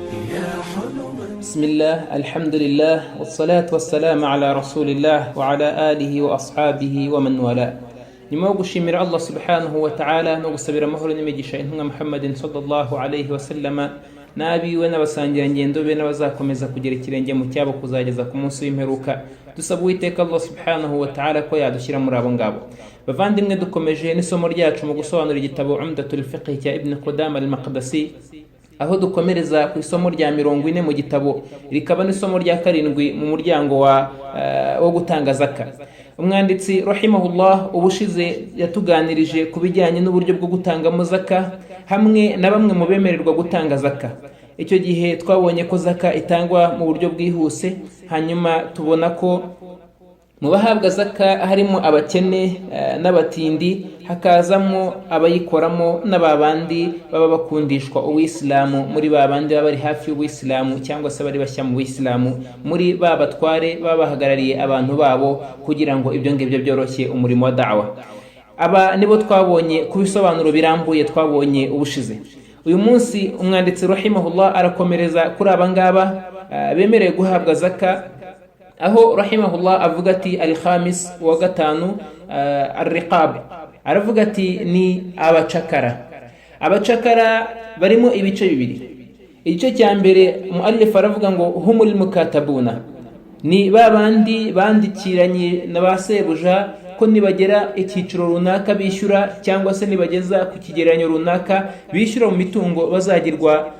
بسم الله الحمد لله والصلاة والسلام على رسول الله وعلى آله وأصحابه ومن والاه. nyuma yo gushimira Allah subhanahu wa ta'ala no gusabira amahoro n'imigisha intumwa Muhammadin sallallahu alayhi wa sallama n'abiwe n'abasangirangendo be n'abazakomeza kugera ikirenge mu cyabo kuzageza ku munsi w'imperuka, dusaba Uwiteka Allah subhanahu wa ta'ala ko yadushyira muri abo ngabo. Bavandimwe, dukomeje n'isomo ryacu mu gusobanura igitabo Umdatul Fiqh cya Ibn Qudama al-Maqdisi, aho dukomereza ku isomo rya 40 mu gitabo, rikaba n'isomo rya 7 mu muryango wo gutanga zaka. Umwanditsi rahimahullah ubushize yatuganirije ku bijyanye n'uburyo bwo gutangamo zaka hamwe na bamwe mu bemererwa gutanga zaka. Icyo gihe twabonye ko zaka itangwa mu buryo bwihuse, hanyuma tubona ko mu bahabwa zaka harimo abakene n'abatindi, hakazamo abayikoramo n'ababandi baba bakundishwa Uwisilamu, muri babandi baba bari hafi y'Uwisilamu cyangwa se bari bashya mu Uwisilamu, muri babatware baba bahagarariye abantu babo kugira ngo ibyo ngibyo byoroshye umurimo wa da'wa. Aba nibo twabonye ku bisobanuro birambuye twabonye ubushize. Uyu munsi umwanditsi rahimahullah arakomereza kuri aba ngaba bemerewe guhabwa zaka, aho rahimahullah avuga ati al-khamis wa gatanu ar-riqab, aravuga ati ni abacakara barimo ibice bibiri. Igice cya mbere muallif aravuga ngo humul mukatabuna, ni babandi bandikiranye na basebuja ko nibagera icyiciro runaka bishyura, cyangwa se nibageza ku kigereranyo runaka bishyura mu mitungo bazagirwa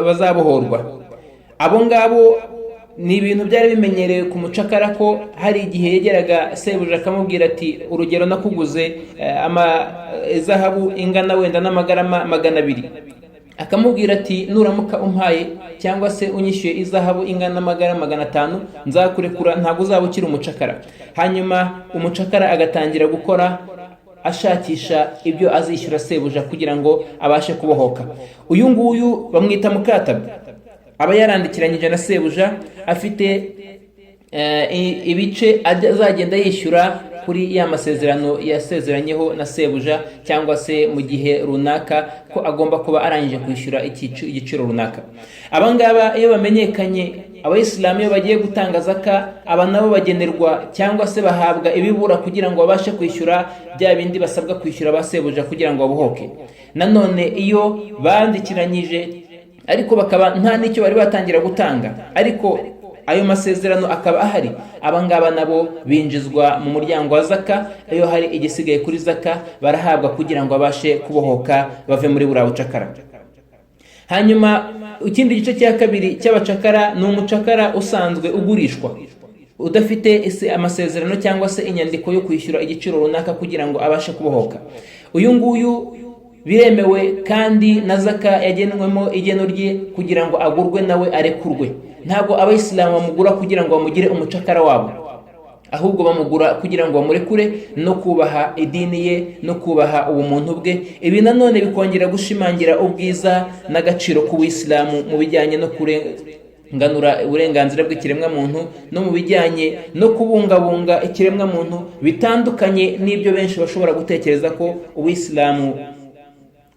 bazabohorwa. Abo ngabo ni ibintu byari bimenyerewe ku mucakara ko hari igihe yegeraga sebuja akamubwira ati urugero nakuguze izahabu ingana wenda n'amagarama 200, akamubwira ati nuramuka umpaye cyangwa se unyishyuye izahabu ingana n'amagarama 500 nzakurekura, ntabwo uzaba ukiri umucakara. Hanyuma umucakara agatangira gukora ashakisha ibyo azishyura sebuja kugira ngo abashe kubohoka. Uyu nguyu bamwita mukatab, aba yarandikiranyije na sebuja, afite ibice azagenda yishyura kuri ya masezerano yasezeranyeho na sebuja, cyangwa se mu gihe runaka ko agomba kuba arangije kwishyura igiciro runaka. Aba ngaba iyo bamenyekanye, abayisilamu iyo bagiye gutanga zaka, aba nabo bagenerwa cyangwa se bahabwa ibibura kugira ngo babashe kwishyura bya bindi basabwa kwishyura ba sebuja kugira ngo babohoke. Nanone iyo bandikiranyije ariko bakaba nta n'icyo bari batangira gutanga, ariko ayo masezerano akaba ahari, abangaba nabo binjizwa mu muryango wa zaka. Iyo hari igisigaye kuri zaka barahabwa kugira ngo babashe kubohoka bave muri buriya bucakara. Hanyuma ikindi gice cya kabiri cy'abacakara ni umucakara usanzwe ugurishwa, udafite amasezerano cyangwa se inyandiko yo kwishyura igiciro runaka kugira ngo abashe kubohoka. Uyu nguyu biremewe kandi na zaka yagenwemo igeno rye kugira ngo agurwe nawe arekurwe. Ntabwo abayisilamu bamugura kugira ngo bamugire umucakara wabo, ahubwo bamugura kugira ngo bamurekure no kubaha idini ye no kubaha ubumuntu bwe. Ibi nanone bikongera gushimangira ubwiza n'agaciro k'Uwisilamu mu bijyanye no kurenganura uburenganzira bw'ikiremwa muntu no mu bijyanye no kubungabunga ikiremwa muntu, bitandukanye n'ibyo benshi bashobora gutekereza ko Uwisilamu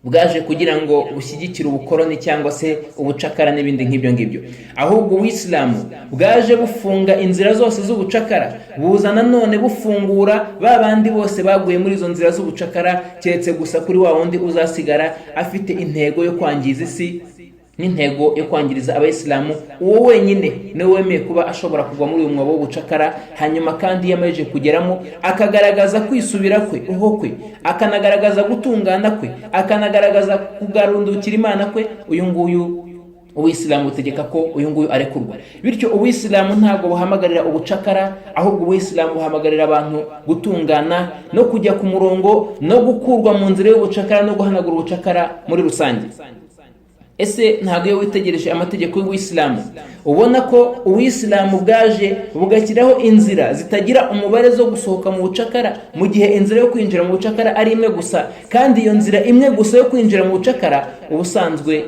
bwaje kugira ngo bushyigikire ubukoroni cyangwa se ubucakara n'ibindi nk'ibyo ngibyo. Ahubwo Uwisilamu bwaje bufunga inzira zose z'ubucakara, buza nanone bufungura babandi bose baguye muri izo nzira z'ubucakara, keretse gusa kuri wa wundi uzasigara afite intego yo kwangiza isi n'intego yo kwangiriza abayisilamu. Uwo wenyine niwe wemeye kuba ashobora kugwa muri uyu mwobo w'ubucakara, hanyuma kandi yamaze kugeramo akagaragaza kwisubira kwe kwe, akanagaragaza gutungana kwe, akanagaragaza kugarundukira Imana kwe. Uyu nguyu Uwisilamu utegeka ko uyu nguyu arekurwa. Bityo Uwisilamu ntabwo buhamagarira ubucakara, ahubwo Uwisilamu buhamagarira abantu gutungana no kujya ku murongo no gukurwa mu nzira y'ubucakara no guhanagura ubucakara muri rusange. Ese ntabwo iyo witegereje amategeko y'Uwisilamu ubona ko Uwisilamu bwaje bugashyiraho inzira zitagira umubare zo gusohoka mu bucakara, mu gihe inzira yo kwinjira mu bucakara ari imwe gusa, kandi iyo nzira imwe gusa yo kwinjira mu bucakara ubusanzwe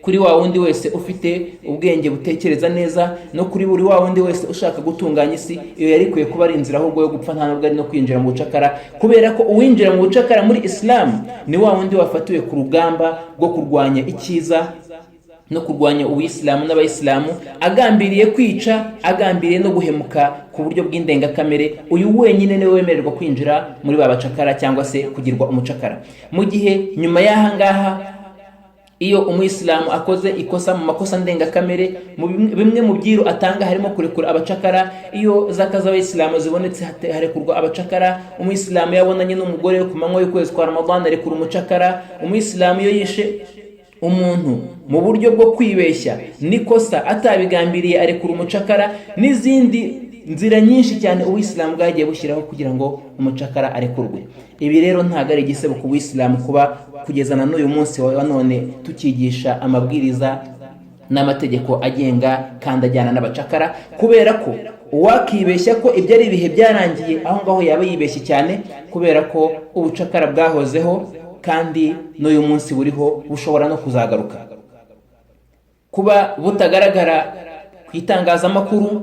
kuri wa wundi wese ufite ubwenge butekereza neza, no kuri buri wa wundi wese ushaka gutunganya isi. Iyo yari ikwiye kuba ari inzira ahubwo yo gupfa, nta nubwo ari no kwinjira mu bucakara, kubera ko uwinjira mu bucakara muri Islam ni wa wundi wafatiwe ku rugamba rwo kurwanya icyiza no kurwanya Uwisilamu n'Abayisilamu, agambiriye kwica, agambiriye no guhemuka ku buryo bw'indengakamere. Uyu wenyine niwe wemererwa kwinjira muri ba bacakara cyangwa se kugirwa umucakara. Mu gihe nyuma y'aha ngaha iyo umuyisilamu akoze ikosa mu makosa ndengakamere, bimwe mu byiru atanga harimo kurekura abacakara. Iyo zaka z'abayisilamu zibonetse harekurwa abacakara. Umuyisilamu yabonanye n'umugore ku manywa y'ukwezi kwa Ramadan arekura umucakara. Umuyisilamu iyo yishe umuntu mu buryo bwo kwibeshya nikosa atabigambiriye arekura umucakara, n'izindi nzira nyinshi cyane Uwisilamu bwagiye bushyiraho kugira ngo umucakara arekurwe. Ibi rero ntabwo ari igisebo ku Uwisilamu kuba kugeza na n'uyu munsi wa none tukigisha amabwiriza n'amategeko agenga kandi ajyana n'abacakara, kubera ko uwakibeshya ko ibyo ari ibihe byarangiye, aho ngaho yaba yibeshye cyane, kubera ko ubucakara bwahozeho kandi n'uyu munsi buriho, bushobora no kuzagaruka. Kuba butagaragara ku itangazamakuru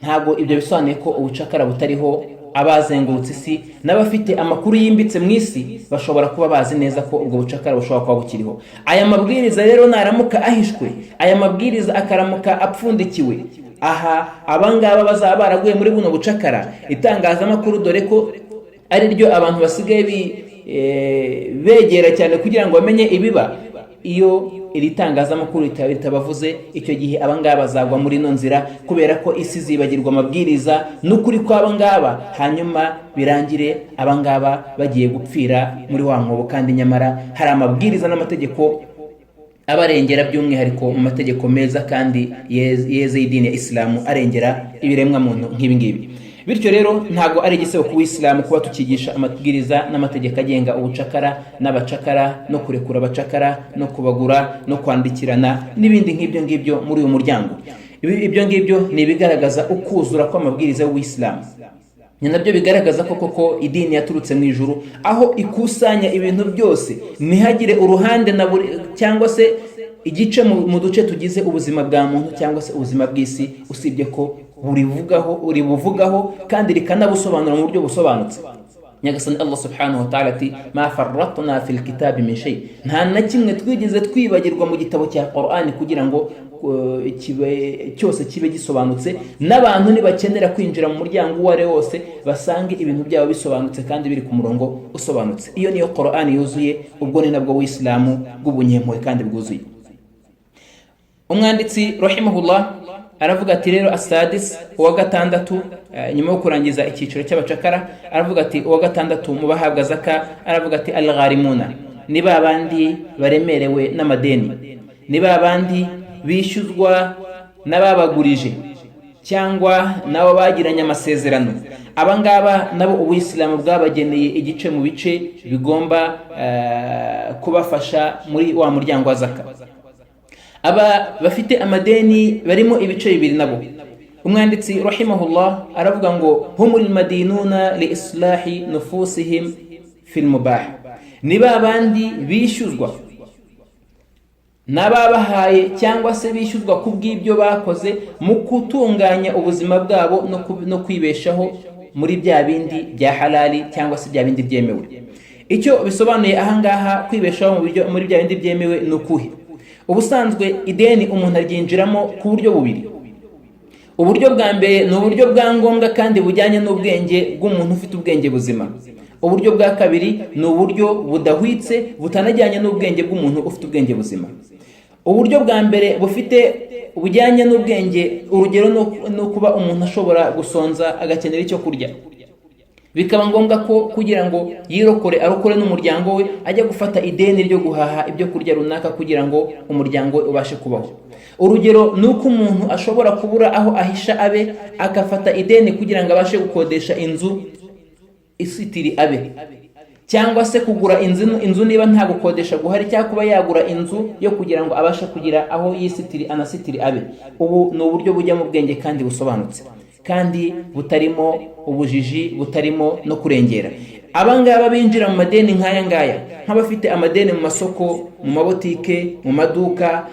ntabwo ibyo bisobanuye ko ubucakara butariho. Abazengurutse isi n'abafite amakuru yimbitse mu isi bashobora kuba bazi neza ko ubwo bucakara bushobora kuba bukiriho. Aya mabwiriza rero naramuka ahishwe, aya mabwiriza akaramuka apfundikiwe, aha abangaba bazaba baraguye muri buno bucakara. Itangazamakuru dore ko ari ryo abantu basigaye begera cyane kugira ngo bamenye ibiba. Iyo iri tangazamakuru ritabavuze, icyo gihe abangaba bazagwa muri ino nzira, kubera ko isi zibagirwa amabwiriza n'ukuri kw'abangaba, hanyuma birangire abangaba bagiye gupfira muri wa mwobo. Kandi nyamara hari amabwiriza n'amategeko abarengera, by'umwihariko mu mategeko meza kandi yeze y'idini ya Isilamu arengera ibiremwa muntu nk'ibi ngibi. Bityo rero ntabwo ari igisebo ku Uwisilamu kuba tukigisha amabwiriza n'amategeko agenga ubucakara n'abacakara, no kurekura abacakara, no kubagura, no kwandikirana n'ibindi nk'ibyo ngibyo muri uyu muryango. Ibyo ngibyo ni ibigaragaza ukuzura kw'amabwiriza y'Uwisilamu. Ni nabyo bigaragaza ko koko idini yaturutse mu ijuru, aho ikusanya ibintu byose, ntihagire uruhande na buri cyangwa se igice mu duce tugize ubuzima bwa muntu cyangwa se ubuzima bw'isi, usibye ko uribuvugaho kandi rikanabusobanura mu buryo busobanutse. Nyagasani Allah subhanahu wa ta'ala ati ma farratna fil kitabi min shay, nta na kimwe twigeze twibagirwa mu gitabo cya Qur'ani kugira ngo cyose kibe gisobanutse, n'abantu nibakenera kwinjira mu muryango uwo ari wose basange ibintu byabo bisobanutse kandi biri ku murongo usobanutse. Iyo niyo Qur'ani yuzuye, ubwo ni nabwo Uwisilamu bw'ubunyempuhwe kandi bwuzuye. Umwanditsi rahimahullah aravuga ati rero asadis, uwa gatandatu, nyuma yo kurangiza icyiciro cy'abacakara, aravuga ati uwa gatandatu mu bahabwa zaka, aravuga ati al-gharimuna, ni babandi baremerewe n'amadeni, ni babandi bishyuzwa n'ababagurije cyangwa nabo bagiranye amasezerano. Abangaba nabo Uwisilamu bwabageneye igice mu bice bigomba kubafasha muri wa muryango wa zaka. Aba bafite amadeni barimo ibice bibiri nabo. Umwanditsi rahimahullah aravuga ngo humul madinuna li islahi nufusihim fil mubah, ni babandi bishyuzwa n'ababahaye cyangwa se bishyuzwa ku bw'ibyo bakoze mu gutunganya ubuzima bwabo no kwibeshaho muri bya bindi bya halali cyangwa se bya bindi byemewe. Icyo bisobanuye ahangaha kwibeshaho muri bya bindi byemewe ni ukuhe? Ubusanzwe ideni umuntu aryinjiramo ku buryo bubiri. Uburyo bwa mbere ni uburyo bwa ngombwa kandi bujyanye n'ubwenge bw'umuntu ufite ubwenge buzima. Uburyo bwa kabiri ni uburyo budahwitse butanajyanye n'ubwenge bw'umuntu ufite ubwenge buzima. Uburyo bwa mbere bujyanye n'ubwenge, urugero no kuba umuntu ashobora gusonza agakenera icyo kurya, bikaba ngombwa ko kugira ngo arokore n'umuryango we ajya gufata ideni ryo guhaha ibyo kurya runaka kugira ngo umuryango we ubashe kubaho. Urugero ni uko umuntu ashobora kubura aho ahisha abe, agafata ideni kugira ngo abashe gukodesha inzu isitiri abe, cyangwa se kugura inzu niba nta gukodesha guhari, cyangwa kuba yagura inzu yo kugira ngo abashe kugira aho yisitiri anasitiri abe. Ubu ni uburyo bujya mu bwenge kandi busobanutse. kandi butarimo ubujiji, butarimo no kurengera. Abangaba binjira mu madeni nk'aya ngaya, nk'abafite amadeni mu masoko, mu mabotike, mu maduka,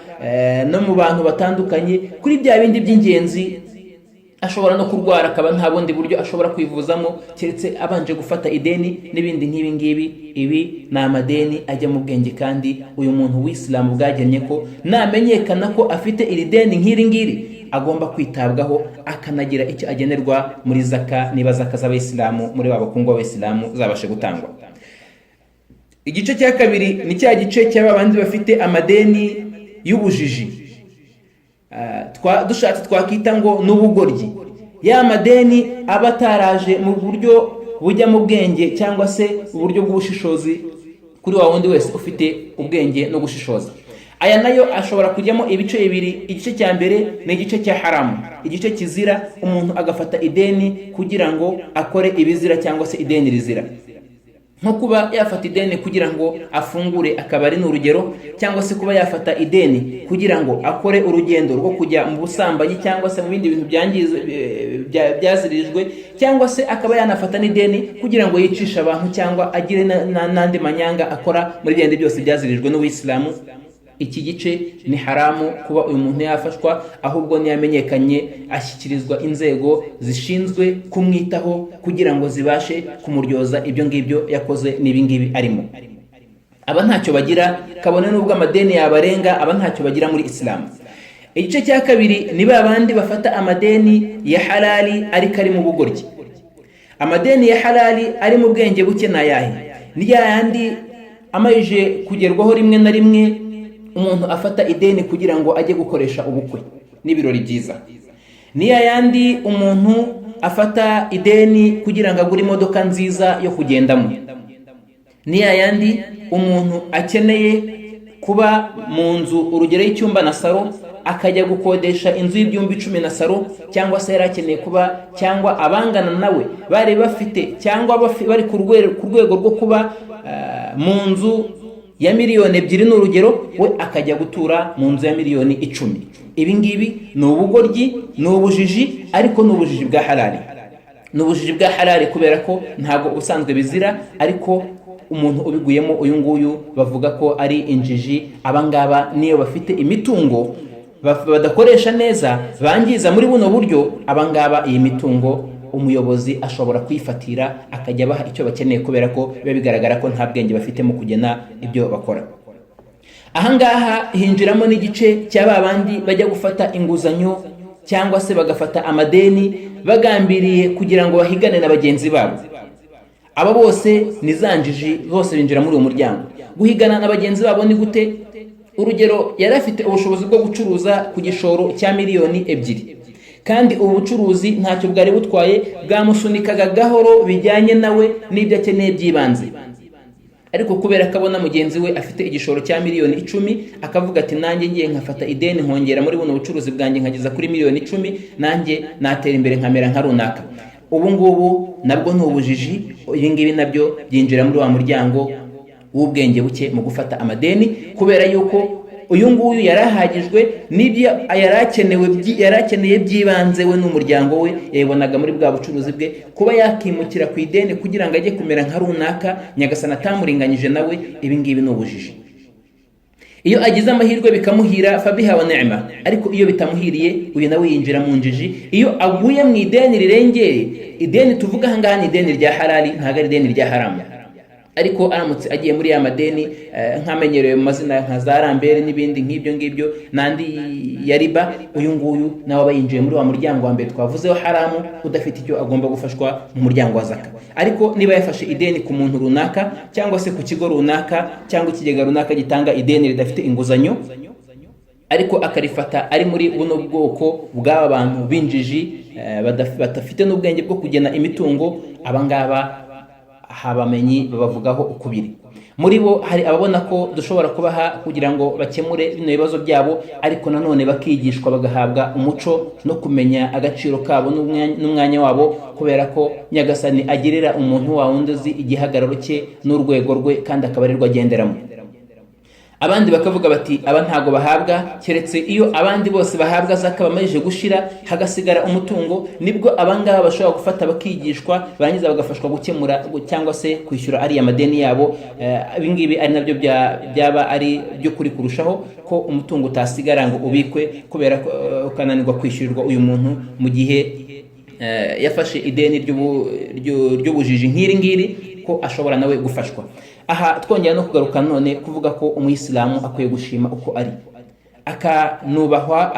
no mu bantu batandukanye, kuri bya bindi by'ingenzi, ashobora no kurwara akaba nta bundi buryo ashobora kwivuzamo keretse abanje gufata ideni n'ibindi nk'ibi ngibi. Ibi ni amadeni ajya mu bwenge, kandi uyu muntu w'Isilamu bwagennye ko namenyekana ko afite iri deni nk'iri ngiri agomba kwitabwaho, akanagira icyo agenerwa muri zaka, niba zaka z'abayisilamu muri babakungu b'abayisilamu zabashe gutangwa. Igice cya kabiri ni cya gice cy'abandi bafite amadeni y'ubujiji, dushatse twakita ngo n'ubugoryi. Ya madeni aba ataraje mu buryo bujya mu bwenge cyangwa se uburyo bw'ubushishozi kuri wa wundi wese ufite ubwenge no gushishoza. Aya nayo ashobora kujyamo ibice bibiri. Igice cya mbere ni igice cya haramu, igice kizira, umuntu agafata ideni kugira ngo akore ibizira cyangwa se ideni rizira, nko kuba yafata ideni kugira ngo afungure akabari ni urugero, cyangwa se kuba yafata ideni kugira ngo akore urugendo rwo kujya mu busambanyi cyangwa se mu bindi bintu byazirijwe, cyangwa se akaba yanafata n'ideni kugira ngo yicishe abantu cyangwa agire n'andi manyanga akora muri byende byose byazirijwe n'Uwisilamu. Iki gice ni haramu kuba uyu muntu yafashwa, ahubwo ntiyamenyekanye ashyikirizwa inzego zishinzwe kumwitaho kugira ngo zibashe kumuryoza ibyo ngibyo yakoze n'ibi ngibi arimo. Aba ntacyo bagira, kabone n'ubwo amadeni yabarenga, aba ntacyo bagira muri Isilamu. Igice cya kabiri ni babandi bafata amadeni ya halali ariko ari mu bugoryi. Amadeni ya halali ari mu bwenge buke na yahe? Ni yandi amayije kugerwaho rimwe na rimwe, umuntu afata ideni kugira ngo ajye gukoresha ubukwe n'ibirori byiza. Ni yandi umuntu afata ideni kugira ngo agure imodoka nziza yo kugendamo. Ni yandi umuntu akeneye kuba mu nzu, urugero y'icyumba na saro, akajya gukodesha inzu y'ibyumba 10 na saro, cyangwa se yarakeneye kuba, cyangwa abangana nawe bari bafite cyangwa bari ku rwego rwo kuba mu nzu ya miliyoni 2 n'urugero, we akajya gutura mu nzu ya miliyoni 10. Ibi ngibi ni ubugoryi, ni ubujiji, ariko ni ubujiji bwa halali. Ni ubujiji bwa halali kubera ko ntago usanzwe bizira, ariko umuntu ubiguyemo uyu nguyu bavuga ko ari injiji. Abangaba niyo bafite imitungo badakoresha neza, bangiza muri buno buryo, abangaba iyi mitungo umuyobozi ashobora kwifatira akajya baha icyo bakeneye, kubera ko biba bigaragara ko nta bwenge bafite mu kugena ibyo bakora. Ahangaha hinjiramo n'igice cy'ababandi bajya gufata inguzanyo cyangwa se bagafata amadeni bagambiriye kugira ngo bahigane na bagenzi babo. Aba bose ni zanjiji, bose binjira muri uwo muryango. Guhigana na bagenzi babo ni gute? Urugero, yari afite ubushobozi bwo gucuruza ku gishoro cya miliyoni 2, kandi ubu bucuruzi ntacyo bwari butwaye, bwamusunikaga gahoro bijyanye nawe n'ibyo akeneye by'ibanze. Ariko kubera akabona mugenzi we afite igishoro cya miliyoni 10, akavuga ati nanjye ngiye nkafata ideni nkongera muri buno bucuruzi bwanjye nkageza kuri miliyoni 10, nanjye natera imbere nkamera nka runaka. Ubu ngubu nabwo ni ubujiji. Ibi ngibi nabyo byinjira muri wa muryango w'ubwenge buke mu gufata amadeni, kubera yuko uyu nguyu yarahagijwe n'ibyo yarakeneye by'ibanze we n'umuryango we, yabonaga muri bwa bucuruzi bwe. Kuba yakimukira ku ideni kugira ngo ajye kumera nka runaka, nyagasana atamuringanyije nawe, ibi ngibi ni ubujiji. Iyo agize amahirwe bikamuhira, fabiha wa ni'ma, ariko iyo bitamuhiriye, uyu nawe yinjira mu njiji. Iyo aguye mu ideni rirengeye, ideni tuvuga ahangaha ni ideni rya halali, ntabwo ari ideni rya haramu. Ariko aramutse agiye muri ya madeni nkamenyerewe mu mazina nka za rambere n'ibindi nk'ibyo ngibyo nandi ya riba, uyu nguyu nawe aba yinjiye muri wa muryango wa mbere twavuzeho haramu, udafite icyo agomba gufashwa mu muryango wa zaka. Ariko niba yafashe ideni ku muntu runaka, cyangwa se ku kigo runaka, cyangwa ikigega runaka gitanga ideni ridafite inguzanyo, ariko akarifata ari muri buno bwoko bw'aba bantu binjiji badafite n'ubwenge bwo kugena imitungo, abangaba habamenyi babavugaho ukubiri. Muri bo hari ababona ko dushobora kubaha kugira ngo bakemure bino bibazo byabo, ariko nanone bakigishwa bagahabwa umuco no kumenya agaciro kabo n'umwanya wabo, kubera ko nyagasani agirira umuntu wa wundi uzi igihagararo cye n'urwego rwe, kandi akabarirwa agenderamo. abandi bakavuga bati aba ntago bahabwa, keretse iyo abandi bose bahabwa zaka bamajije gushira hagasigara umutungo, nibwo abangaba bashobora gufata bakigishwa barangiza bagafashwa gukemura cyangwa se kwishyura ari amadeni yabo. Ibingibi ari nabyo byaba ari byo kuri kurushaho, ko umutungo utasigara ngo ubikwe kubera ukananirwa kwishyurirwa uyu muntu mu gihe yafashe ideni ry'ubujiji nk'iri ngiri, ko ashobora nawe gufashwa. Aha twongera no kugaruka none kuvuga ko umuyisilamu akwiye gushima uko ari, akaniyubaha,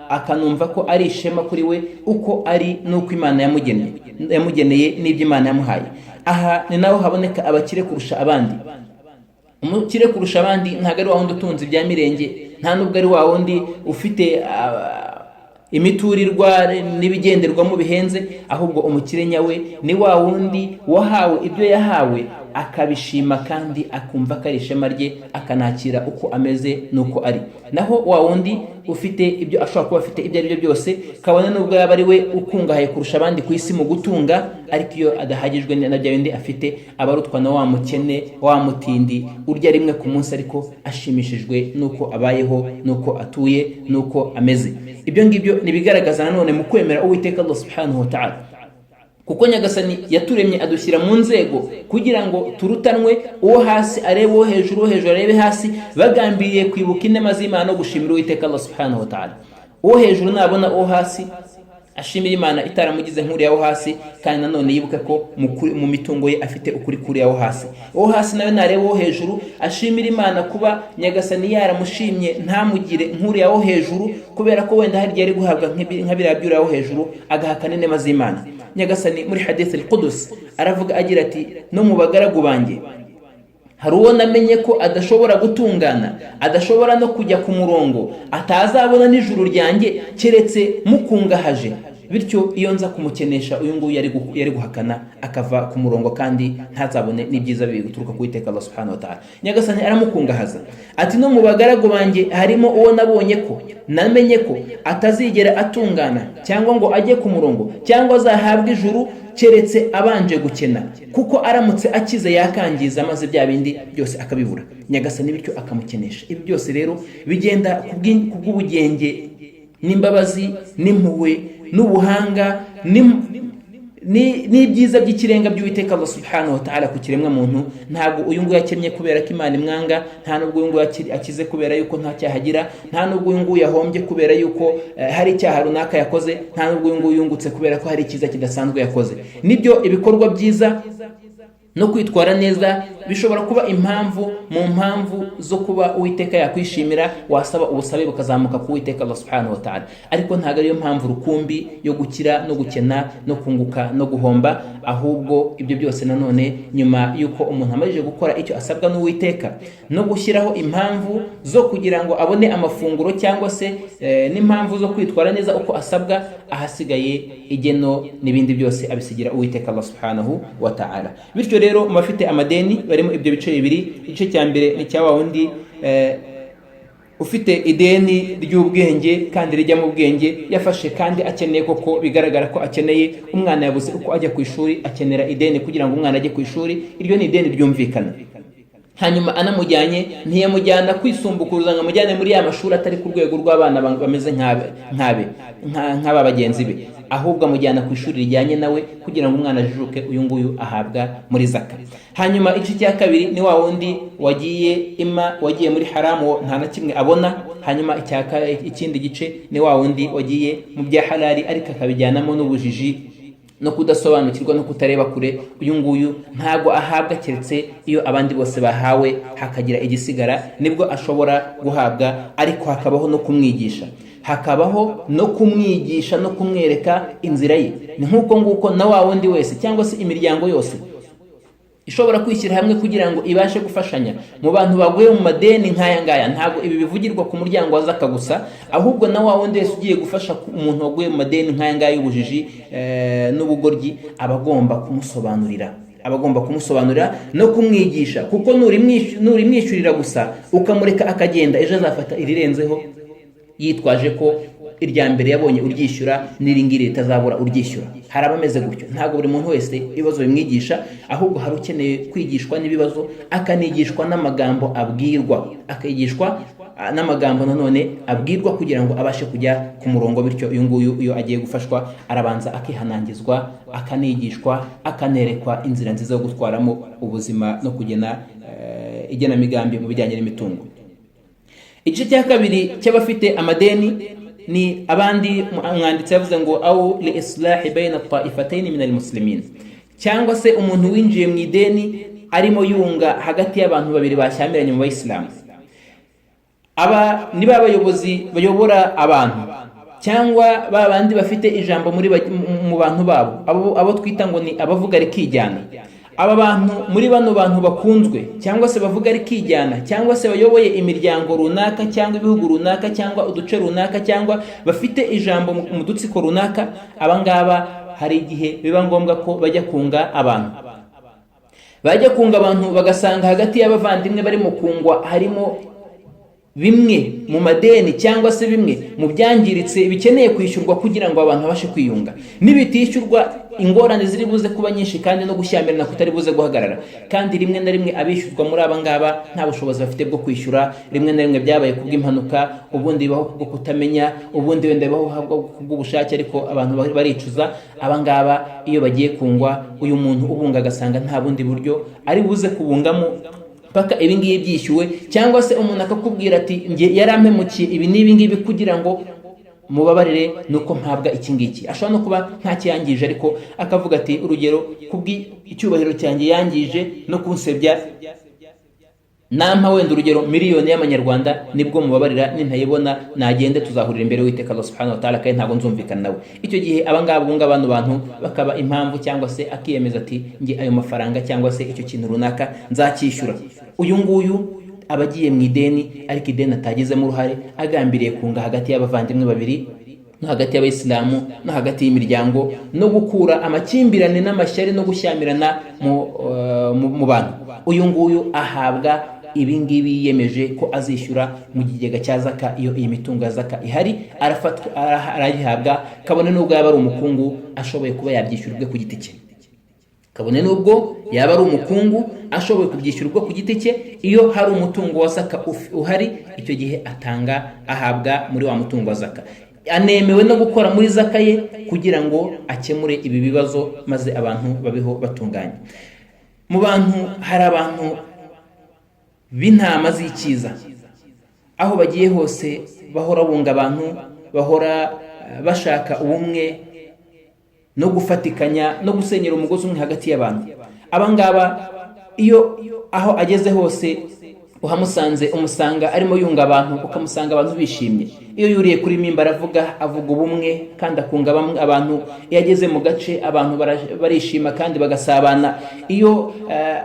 akanumva ko ari ishema kuri we uko ari n'uko Imana yamugeneye n'ibyo Imana yamuhaye. Aha ni naho haboneka abakire kurusha abandi. Umukire kurusha abandi ntabwo ari wa wundi utunze ibya mirenge, nta nubwo ari wa wundi ufite imiturirwa n'ibigenderwamo bihenze, ahubwo umukire nyawe ni wa wundi wahawe ibyo yahawe akabishima kandi akumva ko ari ishema rye, akanakira uko ameze n'uko ari. Naho wa wundi ufite ibyo ashobora kuba afite ibyo ari byo byose, kabone n'ubwo yaba ari we ukungahaye kurusha abandi ku isi mu gutunga, ariko iyo adahagijwe na bya bindi afite, abarutwa na wa mukene, wa mutindi urya rimwe ku munsi ariko ashimishijwe n'uko abayeho, n'uko atuye, n'uko ameze. Ibyo ngibyo nibigaragaza nanone mu kwemera Uwiteka Allah subhanahu wa ta'ala, kuko Nyagasani yaturemye adushyira mu nzego kugira ngo turutanwe, uwo hasi arebe uwo hejuru, uwo hejuru arebe hasi, bagambiriye kwibuka inema z'Imana no gushimira Uwiteka Allah subhanahu wa ta'ala. Uwo hejuru nabona uwo hasi ashimira Imana itaramugize nk'uriya wo hasi, kandi nanone yibuke ko mu mitungo ye afite ukuri kuriya wo hasi. Uwo hasi nawe nareba uwo hejuru ashimira Imana kuba Nyagasani yaramushimye ntamugire nk'uriya wo hejuru, kubera ko wenda hari yari guhabwa nk'abiriya by'uriya wo hejuru, agahakana inema z'Imana. Nyagasani muri hadith al-Qudus aravuga agira ati, no mu bagaragu banjye hari uwo namenye ko adashobora gutungana, adashobora no kujya ku murongo, atazabona n'ijuru ryanjye keretse mukungahaje. Bityo iyo nza kumukenesha uyu nguyu yari guhakana akava ku murongo, kandi ntazabone n'ibyiza biri guturuka ku Uwiteka Allah subhanahu wa ta'ala. Nyagasani aramukungahaza ati, no mu bagaragu banjye harimo uwo nabonye ko namenye ko atazigera atungana cyangwa ngo ajye ku murongo cyangwa azahabwe ijuru keretse abanje gukena, kuko aramutse akize yakangiza maze bya bindi byose akabibura. Nyagasani bityo akamukenesha. Ibi byose rero bigenda kubw'ubugenge n'imbabazi n'impuhwe n'ubuhanga n'ibyiza by'ikirenga by'Uwiteka Allah subhanahu wa ta'ala ku kiremwa muntu. Ntabwo uyu nguyu yakennye kubera ko Imana imwanga, nta nubwo uyu nguyu akize kubera yuko nta cyaha agira, nta nubwo uyu nguyu yahombye kubera yuko hari icyaha runaka yakoze, nta nubwo uyu nguyu yungutse kubera ko hari icyiza kidasanzwe yakoze. Nibyo ibikorwa byiza no kwitwara neza bishobora kuba impamvu mu mpamvu zo kuba Uwiteka yakwishimira, wasaba ubusabe bukazamuka ku Uwiteka Allah subhanahu wa ta'ala, ariko ntabwo ariyo mpamvu rukumbi yo gukira no gukena no kunguka no guhomba. Ahubwo ibyo byose nanone nyuma yuko umuntu amajije gukora icyo asabwa n'Uwiteka no gushyiraho impamvu zo kugira ngo abone amafunguro cyangwa se n'impamvu zo kwitwara neza uko asabwa, ahasigaye igeno n'ibindi byose abisigira Uwiteka Allah subhanahu wa ta'ala. Bityo rero mu bafite amadeni barimo ibyo bice bibiri. Igice cya mbere ni cya wa wundi ufite ideni ry'ubwenge kandi rijya mu bwenge, yafashe kandi akeneye koko, bigaragara ko akeneye, umwana yabuze uko ajya ku ishuri, akenera ideni kugira ngo umwana ajye ku ishuri. Iryo ni ideni ryumvikana. Hanyuma anamujyanye, ntiyamujyana kwisumbukuruza ngo amujyane muri ya mashuri atari ku rwego rw'abana bameze nk'aba bagenzi be, ahubwo amujyana ku ishuri rijyanye nawe kugira ngo umwana ajijuke. Uyu nguyu ahabwa muri zaka. Hanyuma igice cya kabiri ni wa wundi wagiye muri haramu, nta na kimwe abona. Hanyuma ikindi gice ni wa wundi wagiye mu bya halali ariko akabijyanamo n'ubujiji no kudasobanukirwa no kutareba kure. Uyu nguyu ntago ahabwa keretse iyo abandi bose bahawe hakagira igisigara, nibwo ashobora guhabwa. Ariko hakabaho no kumwigisha, no kumwereka inzira ye. Ni nk'uko nguko na wa wundi wese cyangwa se imiryango yose ishobora kwishyira hamwe kugira ngo ibashe gufashanya mu bantu baguye mu madeni nk'aya ngaya. Ntabwo ibi bivugirwa ku muryango wa zaka gusa, ahubwo na wa wundi wese ugiye gufasha umuntu waguye mu madeni nk'aya ngaya y'ubujiji n'ubugoryi, abagomba kumusobanurira no kumwigisha, kuko nurimwishyurira gusa ukamureka akagenda, ejo azafata irirenzeho yitwaje ko irya mbere yabonye uryishyura n'iringiri ritazabura uryishyura. Hari abameze gutyo. Ntabwo buri muntu wese ibibazo bimwigisha, ahubwo hari ukeneye kwigishwa n'ibibazo, akanigishwa n'amagambo abwirwa, akigishwa n'amagambo nanone abwirwa kugira ngo abashe kujya ku murongo. Bityo uyu nguyu iyo agiye gufashwa arabanza akihanangizwa, akanigishwa, akanerekwa inzira nziza yo gutwaramo ubuzima no kugena igenamigambi mu bijyanye n'imitungo. Igice cya kabiri cy'abafite amadeni ni abandi umwanditsi yavuze ngo au li islahi bayna taifatayn min almuslimin, cyangwa se umuntu winjiye mu ideni arimo yunga hagati y'abantu babiri bashyamiranye mu Bayisilamu. Aba ni ba bayobozi bayobora abantu, cyangwa ba bandi bafite ijambo mu bantu babo, abo twita ngo ni abavuga rikijyana. Aba bantu muri bano bantu bakunzwe cyangwa se bavuga rikijyana, cyangwa se bayoboye imiryango runaka cyangwa ibihugu runaka cyangwa uduce runaka, cyangwa bafite ijambo mu dutsiko runaka, abangaba hari igihe biba ngombwa ko bajya kunga abantu. Bajya kunga abantu bagasanga hagati y'abavandimwe barimo kungwa harimo bimwe mu madeni cyangwa se bimwe mu byangiritse bikeneye kwishyurwa kugira ngo abantu babashe kwiyunga. Nibitishyurwa ingorane ziri buze kuba nyinshi kandi no gushyamirana kutari buze guhagarara. Kandi rimwe na rimwe abishyurwa muri aba ngaba nta bushobozi bafite bwo kwishyura. Rimwe na rimwe byabaye kubw'impanuka, ubundi bibaho kubwo kutamenya, ubundi wenda bibaho kubw'ubushake, ariko abantu baricuza. Aba ngaba iyo bagiye kungwa, uyu muntu ubunga agasanga nta bundi buryo ari buze kubungamo paka ibi ngibi byishyuwe, cyangwa se umuntu akakubwira ati nge yarampemukiye ibi n'ibi ngibi kugira ngo mubabarire nuko mpabwa iki ngiki. Ashobora no kuba nta cyangije, ariko akavuga ati urugero kubw'icyubahiro cyanjye yangije no kunsebya, nampa wenda urugero miliyoni y'amanyarwanda, nibwo mubabarira, nintayibona nagende tuzahurira imbere w'Uwiteka Allah subhanahu wa ta'ala, kandi ntabwo nzumvikana nawe. Icyo gihe abangaba bunga abantu bakaba impamvu, cyangwa se akiyemeza ati nge ayo mafaranga cyangwa se icyo kintu runaka nzacyishyura. Uyu nguyu abagiye mu ideni, ariko ideni atagizemo uruhare, agambiriye kunga hagati y'abavandimwe babiri, no hagati y'Abayisilamu, no hagati y'imiryango, no gukura amakimbirane n'amashyari no gushyamirana mu bantu. Uyu nguyu ahabwa ibi ngibi yiyemeje ko azishyura mu kigega cya zaka. Iyo iyi mitungo ya zaka ihari, arafatwa arayihabwa, kabone n'ubwo yaba ari umukungu ashoboye kuba yabyishyurwa ku giti cye. Kabone n'ubwo yaba ari umukungu ashoboye kubyishyurwa ku giti cye, iyo hari umutungo wa zaka uhari, icyo gihe ahabwa muri wa mutungo wa zaka. Anemewe no gukora muri zaka ye kugira ngo akemure ibi bibazo, maze abantu babeho batunganye. Mu bantu hari abantu b'intama z'ikiza, aho bagiye hose bahora bunga abantu, bahora bashaka ubumwe no gufatikanya no gusenyera umugozi umwe hagati y'abantu. Abangaba iyo aho ageze hose uhamusanze, umusanga arimo yunga abantu, ukamusanga abantu bishimye. Iyo yuriye kuri mimba avuga ubumwe kandi akunga abantu. Iyo ageze mu gace abantu barishima kandi bagasabana. Iyo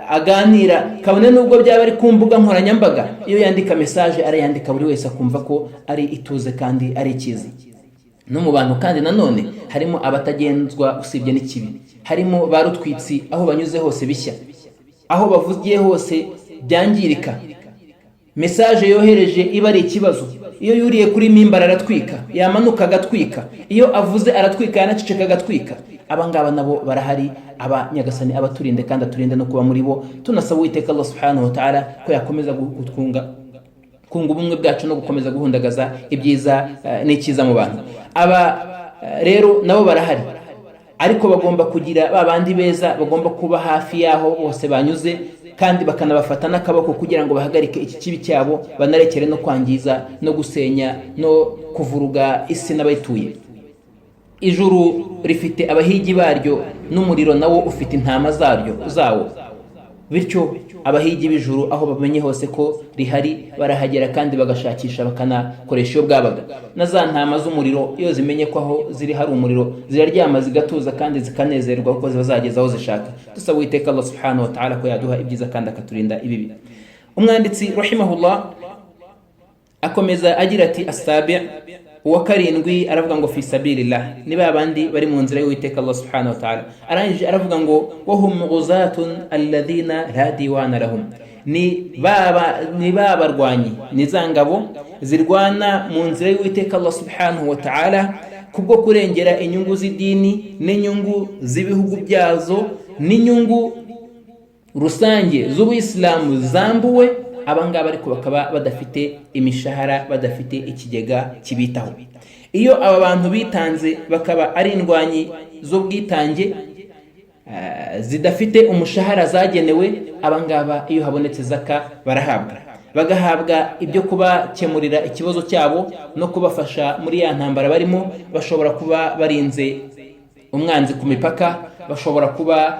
aganira, kabone n'ubwo byaba ari ku mbuga nkoranyambaga, iyo yandika message arayandika buri wese akumva ko ari ituze kandi ari ikizi. No mu bantu kandi nanone harimo abatagenzwa usibye n'ikibi, harimo barutwitsi, aho banyuze hose bishya, aho bavugiye hose byangirika. Message yohereje iba ari ikibazo. Iyo yuriye kuri mimba aratwika, yamanuka agatwika, iyo avuze aratwika, yanaceceka agatwika. Abangaba nabo barahari. Nyagasani abaturinde kandi aturinde no kuba muri bo. Tunasaba Uwiteka Allah subhanahu wa ta'ala ko yakomeza kunga ubumwe bwacu no gukomeza guhundagaza ibyiza n'ikiza mu bantu. Rero nabo barahari, ariko bagomba kugira babandi beza, bagomba kuba hafi yaho bose banyuze, kandi bakanabafata n'akaboko kugira ngo bahagarike iki kibi cyabo, banarekere no kwangiza no gusenya no kuvuruga isi n'abayituye. Ijuru rifite abahigi baryo, n'umuriro nawo ufite intama zawo. Bityo abahigi b'ijuru aho bamenye hose ko rihari barahagera kandi bagashakisha, bakanakoresha iyo bwabaga. Na za ntama z'umuriro iyo zimenye ko aho ziri hari umuriro, ziraryama zigatuza kandi zikanezerwa kuko ziba zageze aho zishaka. Dusaba Uwiteka Allah subhanahu wa ta'ala ko yaduha ibyiza kandi akaturinda ibibi. Umwanditsi rahimahullah akomeza agira ati asabi' uwa karindwi aravuga ngo fi sabilillah, ni babandi bari mu nzira y'Uwiteka Allah subhanahu wa ta'ala. Arangije aravuga ngo wahum ghuzatun alladhina la diwana lahum, ni babarwanyi, ni za ngabo zirwana mu nzira y'Uwiteka Allah subhanahu wa ta'ala kubwo kurengera inyungu z'idini n'inyungu z'ibihugu byazo n'inyungu rusange z'Ubuyisilamu zambuwe. Abangaba ariko bakaba badafite imishahara, badafite ikigega kibitaho. Iyo aba bantu bitanze bakaba ari indwanyi z'ubwitange zidafite umushahara zagenewe, abangaba iyo habonetse zaka barahabwa, bagahabwa ibyo kubakemurira ikibazo cyabo no kubafasha muri ya ntambara barimo. Bashobora kuba barinze umwanzi ku mipaka, bashobora kuba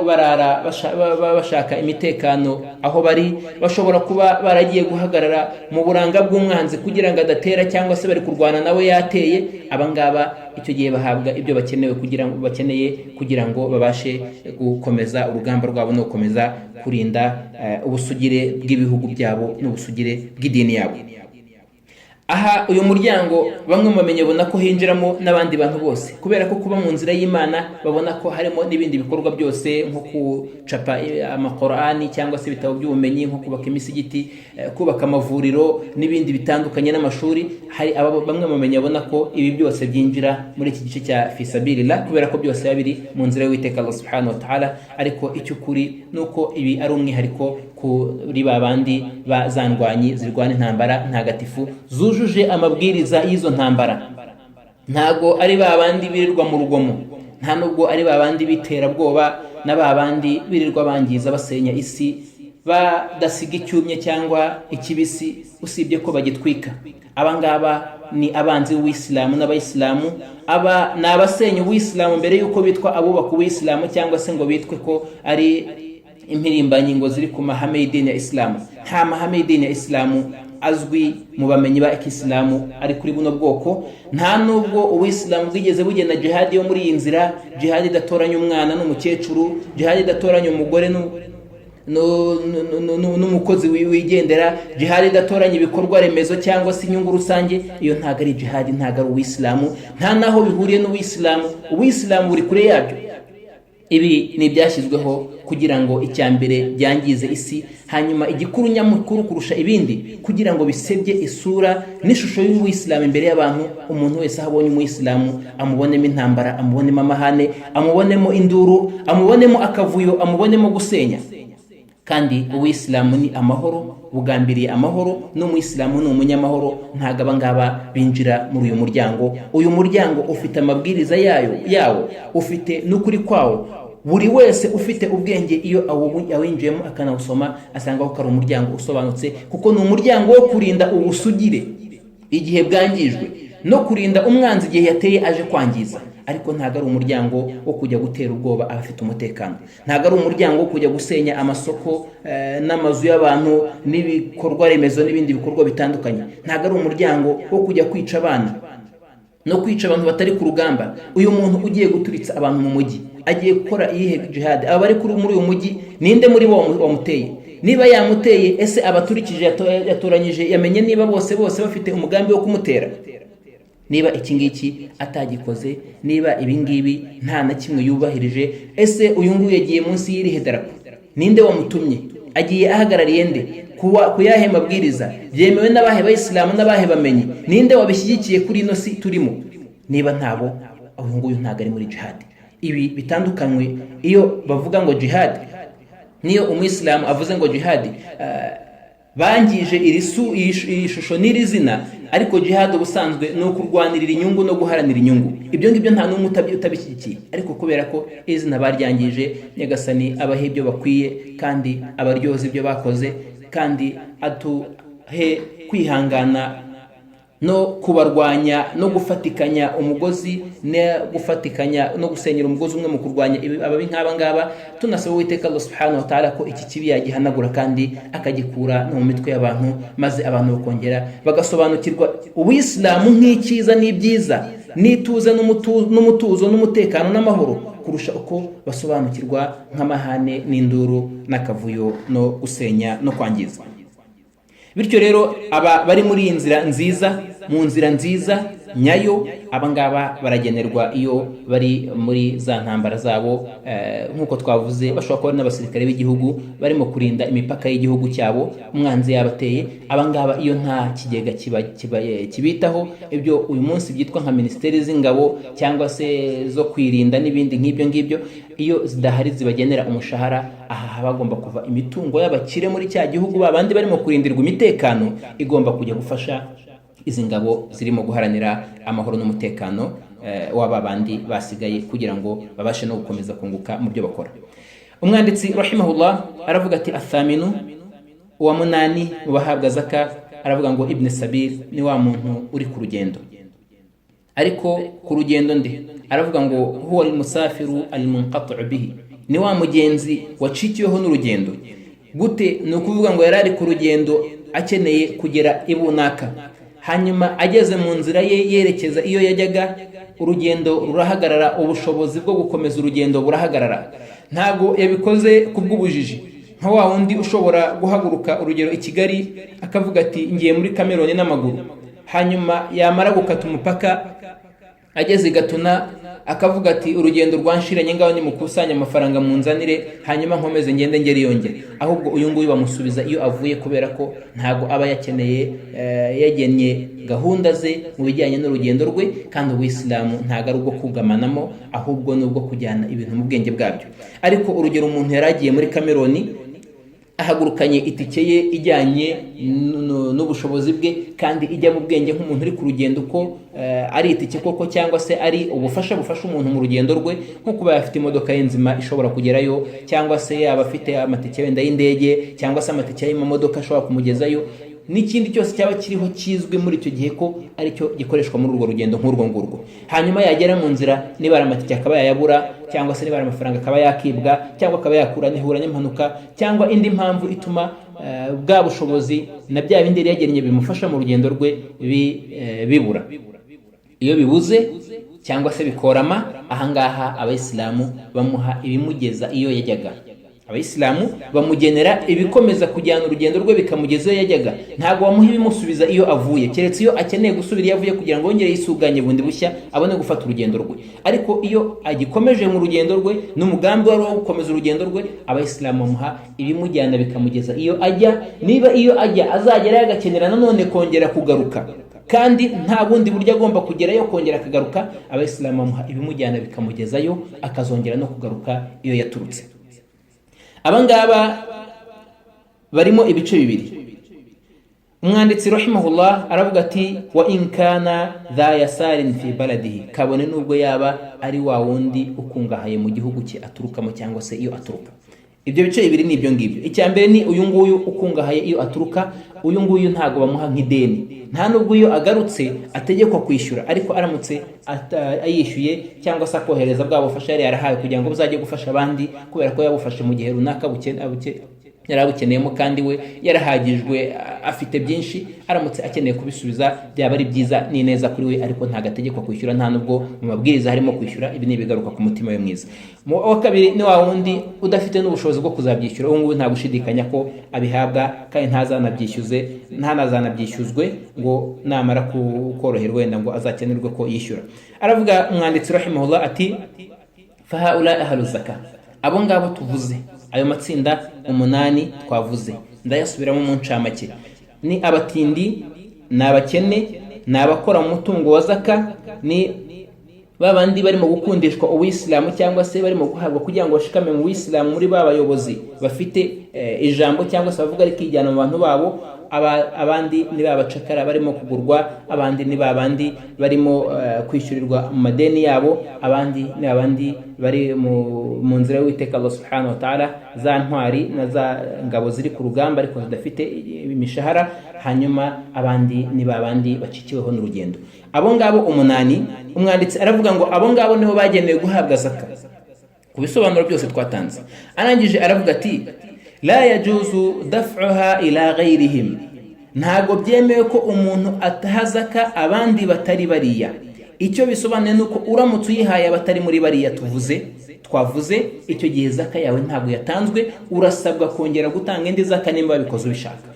barara bashaka imitekano aho bari, bashobora kuba baragiye guhagarara mu buranga bw'umwanzi kugira ngo adatera, cyangwa se bari kurwana nawe yateye. Abangaba icyo gihe bahabwa ibyo bakeneye kugira ngo babashe gukomeza urugamba rwabo no gukomeza kurinda ubusugire bw'ibihugu byabo n'ubusugire bw'idini yabo. Aha uyu muryango bamwe mu bamenye babona ko hinjiramo n'abandi bantu bose, kubera ko kuba mu nzira y'Imana babona ko harimo n'ibindi bikorwa byose nko kucapa amakorani cyangwa se ibitabo by'ubumenyi, nko kubaka imisigiti, kubaka amavuriro n'ibindi bitandukanye n'amashuri. Hari bamwe mu bamenye babona ko ibi byose byinjira muri iki gice cya fisabilillah, kubera ko byose biba biri mu nzira y'Uwiteka Allah subhanahu wa ta'ala. Ariko icyo ukuri nuko ibi ari umwihariko kuri babandi bazandwanyi zirwana intambara ntagatifu zujuje amabwiriza y'izo ntambara. Ntago ari babandi birirwa mu rugomo, nta nubwo ari babandi biterabwoba na babandi birirwa bangiza basenya isi, badasiga icyumye cyangwa ikibisi usibye ko bagitwika. Abangaba ni abanzi b'Uwisilamu n'Abayisilamu. Aba ni abasenya Uwisilamu mbere yuko bitwa abubaka Uwisilamu, cyangwa se ngo bitwe ko ari impirimbanyi ngo ziri ku mahame y'idini ya Islamu. Nta mahame y'idini ya Islamu azwi mu bamenyi ba Islamu ari kuri buno bwoko. Nta nubwo Uwisilamu bwigeze bugena jihadi yo muri iyi nzira, jihadi idatoranya umwana n'umukecuru, jihadi idatoranya umugore n'umukozi wigendera, jihadi idatoranya ibikorwa remezo cyangwa se inyungu rusange. Iyo ntago ari jihadi, ntago ari Uwisilamu, nta naho bihuriye n'Uwisilamu. Uwisilamu buri kure yabyo. Ibi ni ibyashyizweho kugira ngo icyambere byangize isi, hanyuma igikuru nyamukuru kurusha ibindi kugira ngo bisebye isura n'ishusho y'Uwisilamu imbere y'abantu. Umuntu wese ahabonye Umuyisilamu amubonemo intambara, amubonemo amahane, amubonemo induru, amubonemo akavuyo, amubonemo gusenya. Kandi Uwisilamu ni amahoro, bugambiriye amahoro, n'Umuyisilamu ni umunyamahoro. Ntago abangaba binjira muri uyu muryango. Uyu muryango ufite amabwiriza yawo, ufite n'ukuri kwawo. Buri wese ufite ubwenge iyo awinjiyemo akanawusoma asanga ko ari umuryango usobanutse, kuko ni umuryango wo kurinda ubusugire igihe bwangijwe no kurinda umwanzi igihe yateye aje kwangiza. Ariko ntago ari umuryango wo kujya gutera ubwoba abafite umutekano, ntago ari umuryango wo kujya gusenya amasoko n'amazu y'abantu n'ibikorwa remezo n'ibindi bikorwa bitandukanye. Ntago ari umuryango wo kujya kwica abana no kwica abantu batari ku rugamba. Uyu muntu ugiye guturitsa abantu mu mujyi agiye gukora iyihe jihad? Abari muri uyu mujyi ninde muri bo wamuteye? Niba yamuteye, ese abaturikije yatoranyije yamenye niba bose bafite umugambi wo kumutera? Niba iki ngiki atagikoze, niba ibi ngibi nta na kimwe yubahirije, ese uyu nguyu yagiye munsi y'irihe darapo? Ninde wamutumye? Agiye ahagarariye nde? Kuyahe mabwiriza? Byemewe n'abahe Bayisilamu n'abahe bamenyi? Ninde wabishyigikiye kuri ino si turimo? Niba ntabo, uyu nguyu ntago ari muri jihad. Ibi bitandukanywe iyo bavuga ngo jihad, niyo Umuyisilamu avuze ngo jihad, bangije iri shusho n'iri zina. Ariko jihad ubusanzwe ni ukurwanirira inyungu no guharanira inyungu. Ibyo ngibyo nta n'umwe utabishyigikiye, ariko kubera ko izina baryangije, Nyagasani abahe ibyo bakwiye kandi abaryoza ibyo bakoze, kandi atuhe kwihangana no kubarwanya no gufatikanya umugozi, no gufatikanya no gusenyera umugozi umwe mu kurwanya ababi nk'aba ngaba. Tunasaba Uwiteka Allah subhanahu wa ta'ala ko iki kibi yagihanagura kandi akagikura no mu mitwe y'abantu, maze abantu bakongera bagasobanukirwa Uwisilamu nk'icyiza n'ibyiza, n'ituze n'umutuzo n'umutekano n'amahoro, kurusha uko basobanukirwa nk'amahane n'induru n'akavuyo no gusenya no kwangiza. Bityo rero aba bari muri iyi nzira nziza, mu nzira nziza nyayo abangaba baragenerwa iyo bari muri za ntambara zabo, nk'uko twavuze bashobora kuba n'abasirikare b'igihugu barimo kurinda imipaka y'igihugu cyabo umwanzi yabateye. Abangaba iyo nta kigega kibitaho, ibyo uyu munsi byitwa nka minisiteri z'ingabo cyangwa se zo kwirinda n'ibindi nk'ibyo ngibyo, iyo zidahari zibagenera umushahara, aha haba hagomba kuva imitungo y'abakire muri cya gihugu, babandi barimo kurindirwa imitekano igomba kujya gufasha izi ngabo zirimo guharanira amahoro n'umutekano w'aba bandi basigaye, kugira ngo babashe no gukomeza kunguka mu byo bakora. Umwanditsi rahimahullah aravuga ati athaminu, uwa munani mu bahabwa zaka, aravuga ngo ibn sabil, ni wa muntu uri ku rugendo. Ariko ku rugendo nde? Aravuga ngo huwa al-musafiru al-munqati'u bihi, ni wa mugenzi wacikiweho n'urugendo. Gute? Ni ukuvuga ngo yari ari ku rugendo akeneye kugera ibunaka, hanyuma ageze mu nzira ye yerekeza iyo yajyaga, urugendo rurahagarara, ubushobozi bwo gukomeza urugendo burahagarara. Ntabwo yabikoze kubw'ubujiji, nka wa wundi ushobora guhaguruka urugero i Kigali akavuga ati ngiye muri Cameroon n'amaguru, hanyuma yamara gukata umupaka ageze Gatuna akavuga ati urugendo rwanshiranye ngaho ni mukusanya amafaranga munzanire, hanyuma nkomeze ngende ngeri yongera. Ahubwo uyu nguyu bamusubiza iyo avuye, kubera ko ntago aba yakeneye yagennye gahunda ze mu bijyanye n'urugendo rwe, kandi ubuyisilamu ntago ari ubwo kugamanamo, ahubwo ni ubwo kujyana ibintu mu bwenge bwabyo. Ariko urugero umuntu yaragiye muri Cameroon ahagurukanye itike ye ijyanye n'ubushobozi bwe, kandi ijya mu bwenge nk'umuntu uri ku rugendo, ko ari itike koko cyangwa se ari ubufasha bufasha umuntu mu rugendo rwe, nko kuba yafite imodoka ye nzima ishobora kugerayo, cyangwa se yaba afite amatike wenda y'indege, cyangwa se amatike y'amamodoka ashobora kumugezayo, n'ikindi cyose cyaba kiriho kizwi muri icyo gihe ko aricyo gikoreshwa muri urwo rugendo nk'urwo ngurwo. Hanyuma yagera mu nzira, niba ari amatike akaba yayabura, cyangwa se niba ari amafaranga akaba yakibwa, cyangwa akaba yakura nihura n'impanuka, cyangwa indi mpamvu ituma bwa bushobozi na bya bindi yari yagennye bimufasha mu rugendo rwe bibura. Iyo bibuze cyangwa se bikorama, ahangaha abayisilamu bamuha ibimugeza iyo yajyaga. Abayisilamu bamugenera ibikomeza kujyana urugendo rwe bikamugeza iyo yajyaga, ntabwo bamuha ibimusubiza iyo avuye, keretse iyo akeneye gusubira iyo avuye kugira ngo yongere yisuganye bundi bushya abone gufata urugendo rwe. Ariko iyo agikomeje mu rugendo rwe n'umugambi wari wo gukomeza urugendo rwe, abayisilamu bamuha ibimujyana bikamugeza iyo ajya. Niba iyo ajya azagerayo agakenera nanone kongera kugaruka, kandi nta bundi buryo agomba kugerayo kongera akagaruka, abayisilamu bamuha ibimujyana bikamugezayo, akazongera no kugaruka iyo yaturutse. Abangaba barimo ibice bibiri. Umwanditsi rahimahullah aravuga ati wa inkana dha yasarin fi baladihi, kabone nubwo yaba ari wa wundi ukungahaye mu gihugu cye aturukamo cyangwa se iyo aturuka. Ibyo bice bibiri ni ibyo ngibyo. Icya mbere ni uyu nguyu ukungahaye iyo aturuka, uyu nguyu ntago bamuha nk'ideni, nta nubwo iyo agarutse ategekwa kwishyura, ariko aramutse ayishyuye cyangwa se akohereza bwa bufasha yari yarahawe kugira ngo buzajye gufasha abandi, kubera ko yabufashe mu gihe runaka yari abukeneyemo, kandi we yarahagijwe afite byinshi, aramutse akeneye kubisubiza byaba ari byiza ni neza kuri we, ariko nta gategeko kwishyura, nta nubwo mu mabwiriza harimo kwishyura. Ibi ni ibigaruka ku mutima we mwiza. Wa kabiri ni wa wundi udafite n'ubushobozi bwo kuzabyishyura, ubu ngubu nta gushidikanya ko abihabwa, kandi ntanazanabyishyuzwe ngo namara koroherwa wenda ngo azakenerwe ko yishyura. Aravuga umwanditsi rahimahullah ati fahaula ahlu zaka, abo ngabo tuvuze, ayo matsinda umunani twavuze, ndayasubiramo mu ncamake: ni abatindi, ni abakene, ni abakora mu mutungo wa zaka, ni babandi barimo gukundishwa ubuyisilamu cyangwa se barimo guhabwa kugira ngo bashikame mu buyisilamu, muri ba bayobozi bafite ijambo cyangwa se bavuga rikijyana mu bantu babo. Abandi ni babacakara barimo kugurwa, abandi ni babandi barimo kwishyurirwa mu madeni yabo, abandi ni abandi bari mu nzira y'Uwiteka Allah subhanahu wa ta'ala, za ntwari na za ngabo ziri ku rugamba ariko zidafite imishahara. Hanyuma abandi ni babandi bacikiweho n'urugendo. Abo ngabo umunani, umwanditsi aravuga ngo abo ngabo nibo bagenewe guhabwa zaka, ku bisobanuro byose twatanze. Arangije aravuga ati la yajuzu daf'uha ila ghayrihim, ntago byemewe ko umuntu ataha zaka abandi batari bariya. Icyo bisobanuye nuko uramutse uyihaye abatari muri bariya twavuze, icyo gihe zaka yawe ntabwo yatanzwe, urasabwa kongera gutanga indi zaka nimba bikoze ubishaka.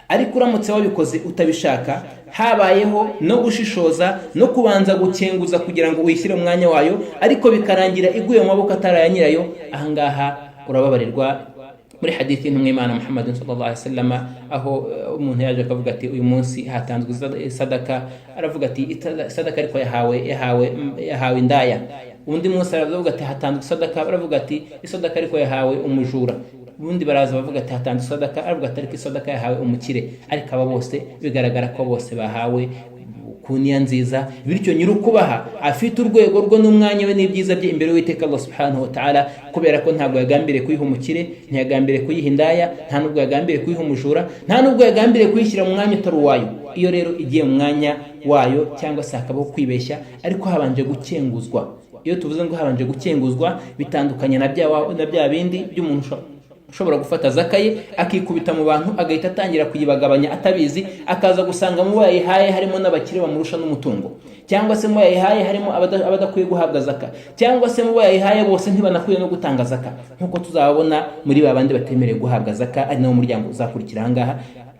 ariko uramutse wabikoze utabishaka, habayeho no gushishoza no kubanza gukenguza kugira ngo uyishyire mu mwanya wayo, ariko bikarangira iguye mu maboko atari aya nyirayo, ahangaha urababarirwa. Muri hadithi y'intumwa y'Imana Muhammad sallallahu alaihi wasallam, aho umuntu yaje akavuga ati uyu munsi hatanzwe sadaka, aravuga ati sadaka ariko yahawe indaya. Undi munsi aravuga ati hatanzwe sadaka, aravuga ati isadaka ariko yahawe umujura. Ubundi baraza bavuga ati hatanzwe sadaka, aravuga ati ariko isadaka yahawe umukire. Ariko aba bose bigaragara ko bose bahawe ku niya nziza, bityo nyir'ukubaha afite urwego rwo n'umwanya we n'ibyiza bye imbere y'Uwiteka Allah subhanahu wa ta'ala, kubera ko ntabwo yagambiriye kuyiha umukire, ntiyagambiriye kuyiha indaya, nta nubwo yagambiriye kuyiha umujura, nta nubwo yagambiriye kuyishyira mu mwanya utari uwayo. Iyo rero igiye mu mwanya wayo cyangwa se hakabaho kwibeshya, ariko habanje gukenguzwa. Iyo tuvuze ngo habanje gukenguzwa, bitandukanye na bya bindi by'umuntu ushobora gufata zaka ye akikubita mu bantu agahita atangira kuyibagabanya atabizi, akaza gusanga mu bayihaye harimo n'abakire bamurusha n'umutungo, cyangwa se mu bayihaye harimo abadakwiye guhabwa zaka, cyangwa se mu bayihaye bose ntibanakwiye no gutanga zaka, nk'uko tuzabona muri babandi batemerewe guhabwa zaka, ari nawo muryango uzakurikira ahangaha.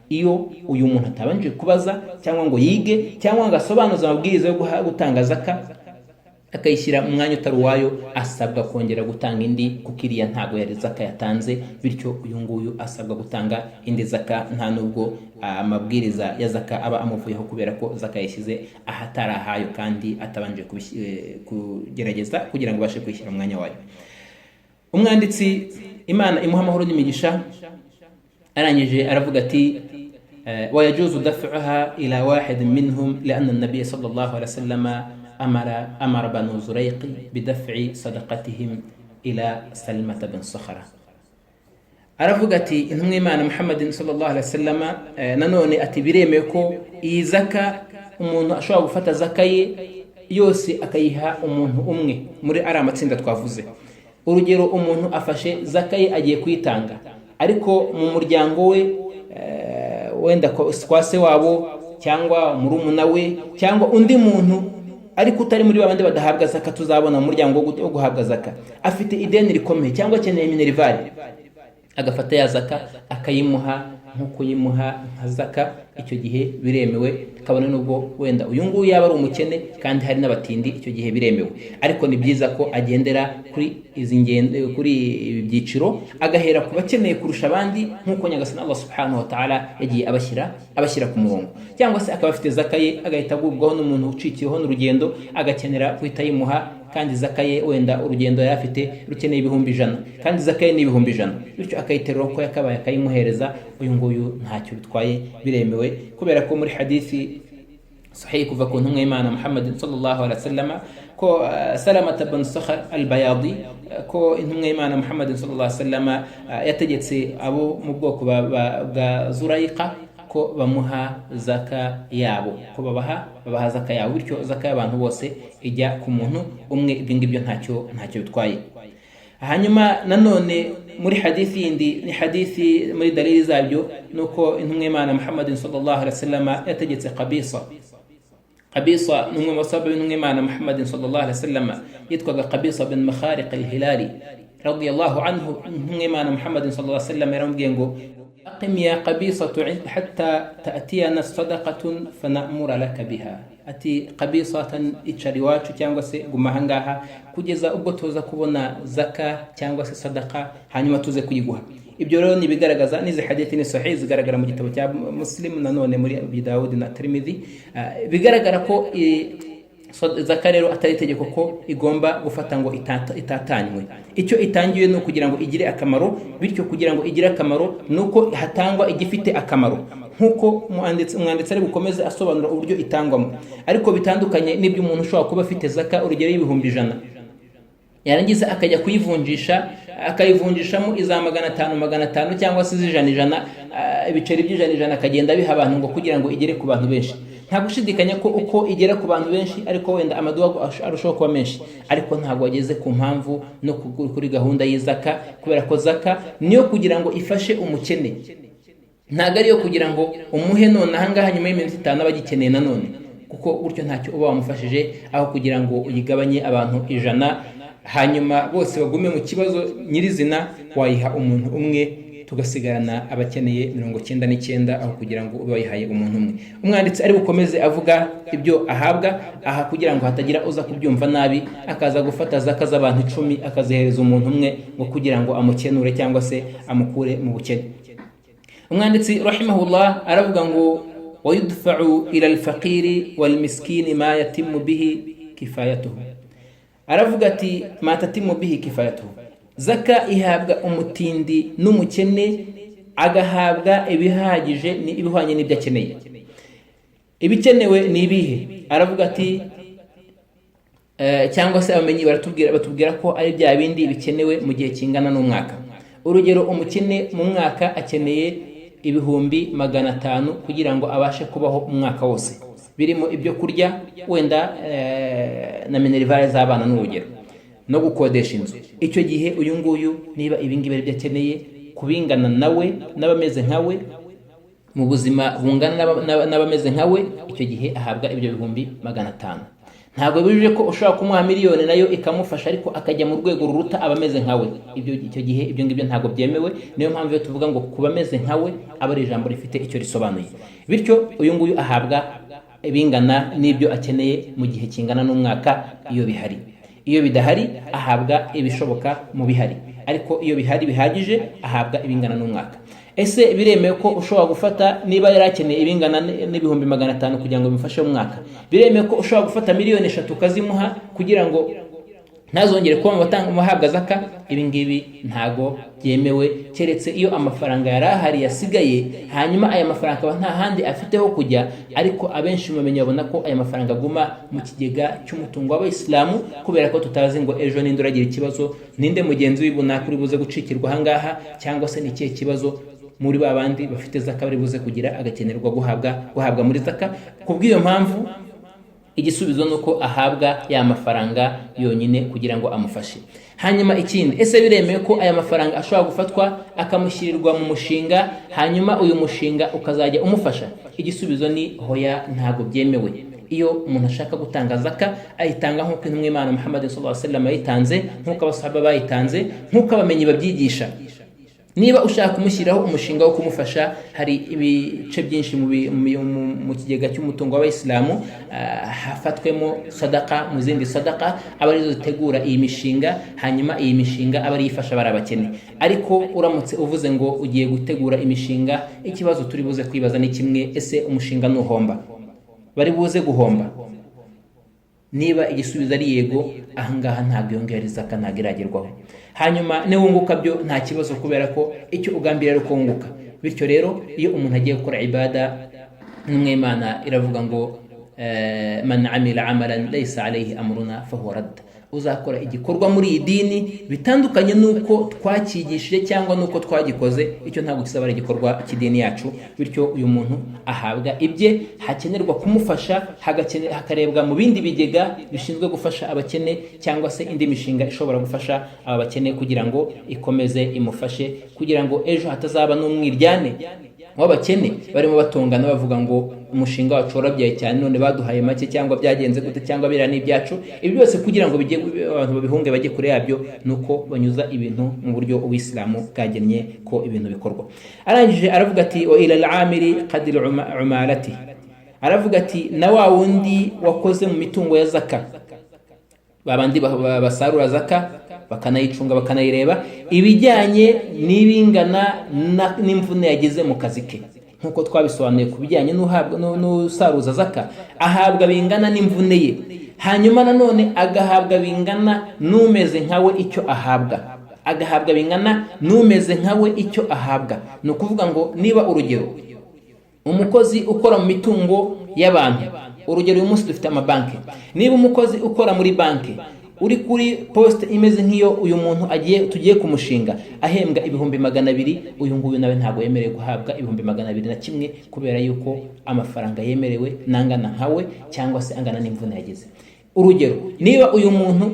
Iyo uyu muntu atabanje kubaza cyangwa ngo yige cyangwa ngo asobanuze amabwiriza yo gutanga zaka, akayishyira mu mwanya utari uwayo, asabwa kongera gutanga indi, kuko iriya ntago yari zaka yatanze, bityo uyu nguyu asabwa gutanga indi zaka, nta nubwo amabwiriza ya zaka aba amuvuyeho, kubera ko zaka yashyize ahatari ahayo kandi atabanje kugerageza kugira ngo abashe kwishyira mu mwanya wayo. Umwanditsi Imana imuha amahoro n'imigisha arangije aravuga ati ويجوز دفعها إلى واحد منهم لأن النبي صلى الله عليه وسلم أمر بنو زريق بدفع صدقتهم إلى سلمة بن صخرة. aravuga ati intumwa y'Imana Muhammad sallallahu alaihi wasallam nanone ati biremeye ko iyi zaka umuntu ashobora gufata zaka ye yose akayiha umuntu umwe muri ari amatsinda twavuze. Urugero, umuntu afashe zaka ye agiye kuyitanga, ariko mu muryango we wenda kwa se wabo cyangwa murumuna we cyangwa undi muntu, ariko utari muri babandi badahabwa zaka tuzabona mu muryango wo guhabwa zaka, afite ideni rikomeye cyangwa akeneye minerivare, agafata ya zaka akayimuha nkuko yimuha nka zaka, icyo gihe biremewe. Kabone nubwo wenda uyu nguyu yaba ari umukene kandi hari n'abatindi, icyo gihe biremewe. Ariko ni byiza ko agendera kuri ibi byiciro, agahera ku bakeneye kurusha abandi, nkuko Nyagasani Allah subhanahu wa ta'ala yagiye abashyira ku murongo. Cyangwa se akaba afite zaka ye agahita agubwaho n'umuntu ucikiyeho n'urugendo, agakenera guhita yimuha, kandi zaka ye wenda urugendo yari afite rukeneye 100,000 kandi zaka ye ni 100,000, bityo akayiterura ko yakabaye akayimuhereza. Uyu nguyu ntacyo bitwaye, biremewe, kubera ko muri hadithi sahih kuva ku ntumwa y'Imana Muhammad sallallahu alaihi wasallam ko Salamata bin Sakhar al-Bayadi, ko intumwa y'Imana Muhammad sallallahu alaihi wasallam yategetse abo mu bwoko bwa Zuraiqa ko bamuha zaka yabo, ko babaha zaka yabo, bityo zaka y'abantu bose ijya ku muntu umwe. Ibyo ngibyo ntacyo bitwaye. Hanyuma nanone muri hadithi yindi, ni hadithi muri dalili zabyo, nuko intumwa y'Imana Muhammad sallallahu alaihi wasallam yategetse Qabisa numwe mu basahaba b'intumwa y'Imana Muhammad sallallahu alaihi wasallam, yitwaga Qabisa bin Makhariq al-Hilali radiyallahu anhu. Intumwa y'Imana Muhammad sallallahu alaihi wasallam yaramubwiye ngo aqim ya Qabisatu hatta ta'tiyana sadaqatun fana'mura laka biha. Ati Qabisatan, icari wacu cyangwa se guma ahangaha kugeza ubwo tuza kubona zaka cyangwa se sadaka, hanyuma tuze kuyiguha. Ibyo rero ni bigaragaza, nizi hadithi ni sahih zigaragara mu gitabo cya Muslim, nanone muri Abi Dawud na Tirmidhi, bigaragara ko zaka rero atari itegeko ko igomba gufata ngo itatanywe. Icyo itangiwe no kugira ngo igire akamaro, bityo kugira ngo igire akamaro nuko hatangwa igifite akamaro, nkuko umwanditsi ari bukomeze asobanura uburyo itangwamo. Ariko bitandukanye n'ibyo umuntu ushobora kuba afite zaka urugero y'100,000, yarangiza akajya kuyivunjisha, akayivunjishamo iza 500 cyangwa se ijana, ibiceri by'ijana akagenda biha abantu ngo kugira ngo igere ku bantu benshi. Nta gushidikanya ko uko igera ku bantu benshi, ariko wenda amaduwa arushaho kuba menshi, ariko ntabwo wageze ku mpamvu no kuri gahunda y'izaka, kubera ko zaka niyo kugira ngo ifashe umukene, ntabwo ariyo kugira ngo umuhe none ahangaha nyuma y'iminsi 5 abagikeneye nanone, kuko gutyo ntacyo uba wamufashije, aho kugira ngo uyigabanye abantu 100 hanyuma bose bagume mu kibazo nyirizina, wayiha umuntu umwe tugasigarana abakeneye 99 aho kugira ngo ube wayihaye umuntu umwe. Umwanditsi ari bukomeze avuga ibyo ahabwa aha kugira ngo hatagira uza kubyumva nabi akaza gufata zaka z'abantu 10 akazihereza umuntu umwe ngo kugira ngo amukenure cyangwa se amukure mu bukene. Umwanditsi rahimahullah aravuga ngo wayudfa'u ila al-faqiri wal-miskini ma yatimmu bihi kifayatuhu. Aravuga ati ma tatimmu bihi kifayatuhu, zaka ihabwa umutindi n'umukene, agahabwa ibihagije ni ibihwanye n'ibyo akeneye. Ibikenewe ni ibihe? Aravuga ati cyangwa se abamenyi batubwira ko ari bya bindi bikenewe mu gihe kingana n'umwaka. Urugero, umukene mu mwaka akeneye 500 kugira ngo abashe kubaho umwaka wose, birimo ibyo kurya wenda na minerivare z'abana n'urugero, no gukodesha inzu. Icyo gihe uyu nguyu niba ibingibi ari byo akeneye kubingana nawe n'abameze nkawe mu buzima bungana n'abameze nkawe, icyo gihe ahabwa ibyo 500. Ntabwo bijuje ko ushobora kumuha miliyoni nayo ikamufasha ariko akajya mu rwego ruruta abameze nkawe. Icyo gihe ibyo ngibyo ntabwo byemewe. Niyo mpamvu iyo tuvuga ngo kuba ameze nkawe aba ari ijambo rifite icyo risobanuye. Bityo uyu nguyu ahabwa ibingana n'ibyo akeneye mu gihe kingana n'umwaka iyo bihari. Iyo bidahari ahabwa ibishoboka mu bihari, ariko iyo bihari bihagije ahabwa ibingana n'umwaka. Ese biremewe ko ushobora gufata, niba yarakeneye ibingana n'ibihumbi 500 kugira ngo bimufashe mu mwaka, biremewe ko ushobora gufata 3 miliyoni ukazimuha kugira ngo ntazongere kuba muhabwa zaka? Ibi ngibi ntago byemewe, keretse iyo amafaranga yarahari yasigaye, hanyuma aya mafaranga akaba nta handi afiteho kujya. Ariko abenshi bamenye babona ko aya mafaranga aguma mu kigega cy'umutungo w'Abayisilamu, kubera ko tutazi ngo ejo ninde uragira ikibazo, ninde mugenzi w'ibunaka uri buze gucikirwa ahangaha, cyangwa se n'ikihe kibazo muri babandi bafite zaka bari buze kugira agakenerwa guhabwa muri zaka. Kubw'iyo mpamvu igisubizo nuko ahabwa ya mafaranga yonyine kugira ngo amufashe. Hanyuma ikindi, ese biremewe ko aya mafaranga ashobora gufatwa akamushyirirwa mu mushinga, hanyuma uyu mushinga ukazajya umufasha? Igisubizo ni hoya, ntago byemewe. Iyo umuntu ashaka gutanga zaka ayitanga nk'uko intumwa y'Imana Muhammad sallallahu alaihi wasallam yayitanze, nk'uko abasahaba bayitanze, nk'uko abamenyi babyigisha. Niba ushaka kumushyiraho umushinga wo kumufasha, hari ibice byinshi mu kigega cy'umutungo w'Abayisilamu hafatwemo sadaka, mu zindi sadaka aba arizo zitegura iyi mishinga, hanyuma iyi mishinga aba ari ifasha barabakene. Ariko uramutse uvuze ngo ugiye gutegura imishinga, ikibazo turi buze kwibaza ni kimwe, ese umushinga nuhomba bari buze guhomba? Niba igisubizo ari yego, ahangaha ntabwo yongera zaka, ntabwo iragerwaho. Hanyuma niwunguka byo nta kibazo, kubera ko icyo ugambira ari kunguka. Bityo rero iyo umuntu agiye gukora ibada, n'Imana iravuga ngo man amila amalan laysa alayhi amruna fahuwa radd. Uzakora igikorwa muri iyi dini bitandukanye nuko twakigishije cyangwa nuko twagikoze, icyo ntabwo kisaba igikorwa cy'idini yacu. Bityo uyu muntu ahabwa ibye, hakenerwa kumufasha, hakarebwa mu bindi bigega bishinzwe gufasha abakene, cyangwa se indi mishinga ishobora gufasha aba bakene kugira ngo ikomeze imufashe, kugira ngo ejo hatazaba n'umwiryane w'abakene barimo batongana bavuga ngo umushinga wacu warabyaye cyane none baduhaye make, cyangwa byagenze gute, cyangwa bira n'ibyacu. Ibi byose kugira ngo bijye abantu babihunge bajye kure yabyo, nuko banyuza ibintu mu buryo Uwisilamu bwagennye ko ibintu bikorwa. Arangije aravuga ati wa ila al-amiri qadru umalati. Aravuga ati na wa wundi wakoze mu mitungo ya zaka, babandi basarura zaka bakanayicunga bakanayireba, ibijyanye n'ibingana n'imvune yagize mu kazi ke, nkuko twabisobanuye ku bijyanye n'usaruza zaka, ahabwa bingana n'imvune ye. Hanyuma nanone agahabwa bingana n'umeze nkawe icyo ahabwa, agahabwa bingana n'umeze nkawe icyo ahabwa. Ni ukuvuga ngo niba urugero umukozi ukora mu mitungo y'abantu, urugero uyu munsi dufite amabanki, niba umukozi ukora muri banki uri kuri poste imeze nk'iyo uyu muntu tugiye kumushinga, ahembwa 200,000, uyu nguyu nawe ntabwo yemerewe guhabwa 201 kubera yuko amafaranga yemerewe nangana nkawe, cyangwa se angana n'imvune yagize. Urugero, niba uyu muntu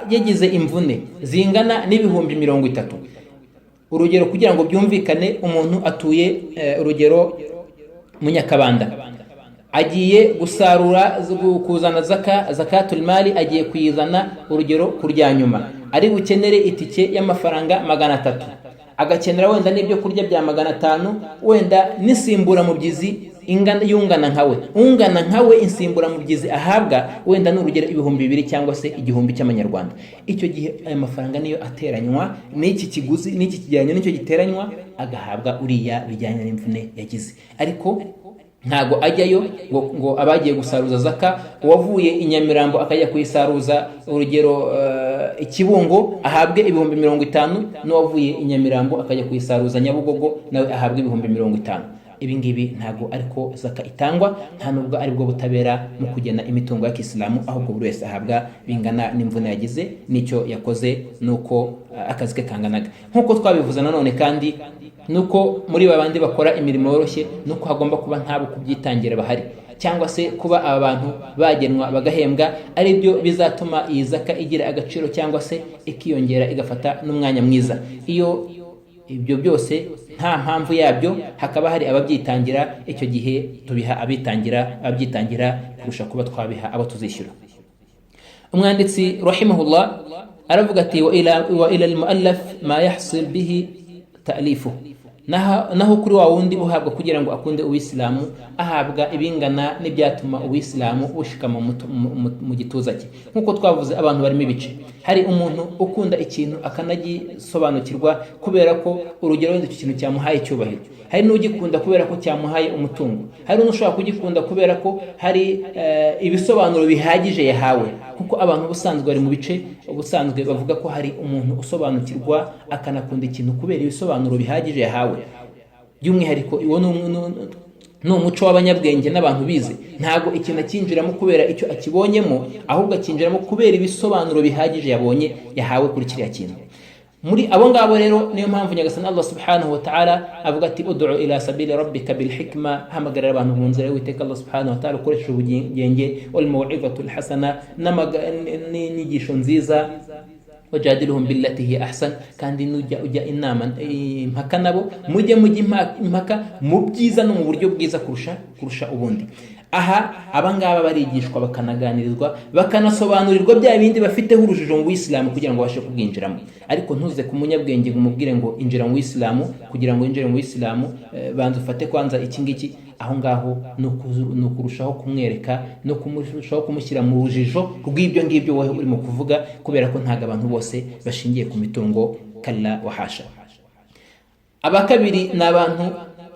yagize imvune zingana n'30,000, urugero kugira ngo byumvikane, umuntu atuye urugero mu Nyakabanda, agiye gusarura kuzana zakatul mali, agiye kuyizana urugero kurya nyuma, ari bukenere itike y'amafaranga 300. agakenera wenda n'ibyo kurya bya 500, wenda n'isimbura mubyizi yungana nkawe, ungana nkawe insimbura mubyizi ahabwa wenda n'urugero 2,000 cyangwa se 1,000 cy'amanyarwanda. Icyo gihe aya mafaranga niyo ateranywa n'iki kiguzi, n'iki kijyanye n'icyo giteranywa, agahabwa uriya bijyanye n'imvune yagize. Ariko ntago ajyayo ngo abagiye gusaruza zaka, uwavuye inyamirambo akajya kuyisaruza urugero ikibungo ahabwe 50,000, n'uwavuye inyamirambo akajya kuyisaruza Nyabugogo nawe ahabwe 50,000. Ibi ngibi ntago ariko zaka itangwa, nta nubwo ari bwo butabera mu kugena imitungo ya Kisilamu, ahubwo buri wese ahabwa bingana n'imvune yagize n'icyo yakoze, nuko akazi ke kanganaga. Nkuko twabivuze nanone kandi nuko muri babandi bakora imirimo yoroshye, nuko hagomba kuba ntabo kubyitangira bahari, cyangwa se kuba aba bantu bagenwa bagahembwa, ari byo bizatuma iyi zaka igira agaciro cyangwa se ikiyongera igafata n'umwanya mwiza. Iyo ibyo byose nta mpamvu yabyo hakaba hari ababyitangira, icyo gihe tubiha ababyitangira kurusha kuba twabiha abo tuzishyura. Umwanditsi rahimahullah aravuga ati wa ila al-muallaf ma yahsil bihi ta'lifu, naho kuri wa wundi uhabwa kugira ngo akunde Uwisilamu, ahabwa ibingana n'ibyatuma Uwisilamu ushikama mu gituza cye. Nkuko twavuze, abantu barimo ibice. Hari umuntu ukunda ikintu akanagisobanukirwa kubera ko urugero wenda icyo kintu cyamuhaye icyubahiro, hari n'ugikunda kubera ko cyamuhaye umutungo, hari n'ushobora kugikunda kubera ko hari ibisobanuro bihagije yahawe. Kuko abantu ubusanzwe bari mu bice, ubusanzwe bavuga ko hari umuntu usobanukirwa akanakunda ikintu kubera ibisobanuro bihagije yahawe. By'umwihariko iwo ni umuco w'abanyabwenge n'abantu bize. Ntago ikintu akinjiramo kubera icyo akibonyemo, ahubwo akinjiramo kubera ibisobanuro bihagije yahawe kuri kiriya kintu. Muri abo ngabo rero niyo mpamvu Nyagasani Allah subhanahu wa ta'ala avuga ati ud'u ila sabili rabbika bil hikma, hamagarira abantu mu nzira y'Uwiteka Allah subhanahu wa ta'ala ukoresheje ubugenge, wal maw'izatu hasana, n'inyigisho nziza, wajadiluhum billati hi ahsan, kandi ujya inama impaka nabo, mujye impaka mu byiza no mu buryo bwiza kurusha ubundi. Aha abangaba barigishwa bakanaganirizwa bakanasobanurirwa bya bindi bafiteho urujijo mu Islamu kugira ngo bashe kubwinjiramo. Ariko ntuze ku munyabwenge ngo umubwire ngo injira mu Islamu, kugira ngo injire mu Islamu banza ufate kwanza iki ngiki. Aho ngaho no kurushaho kumwereka no kurushaho kumushyira mu rujijo rw'ibyo ngibyo wowe urimo kuvuga, kubera ko ntago abantu bose bashingiye ku mitungo. Kalla wa hasha. Abakabiri ni abantu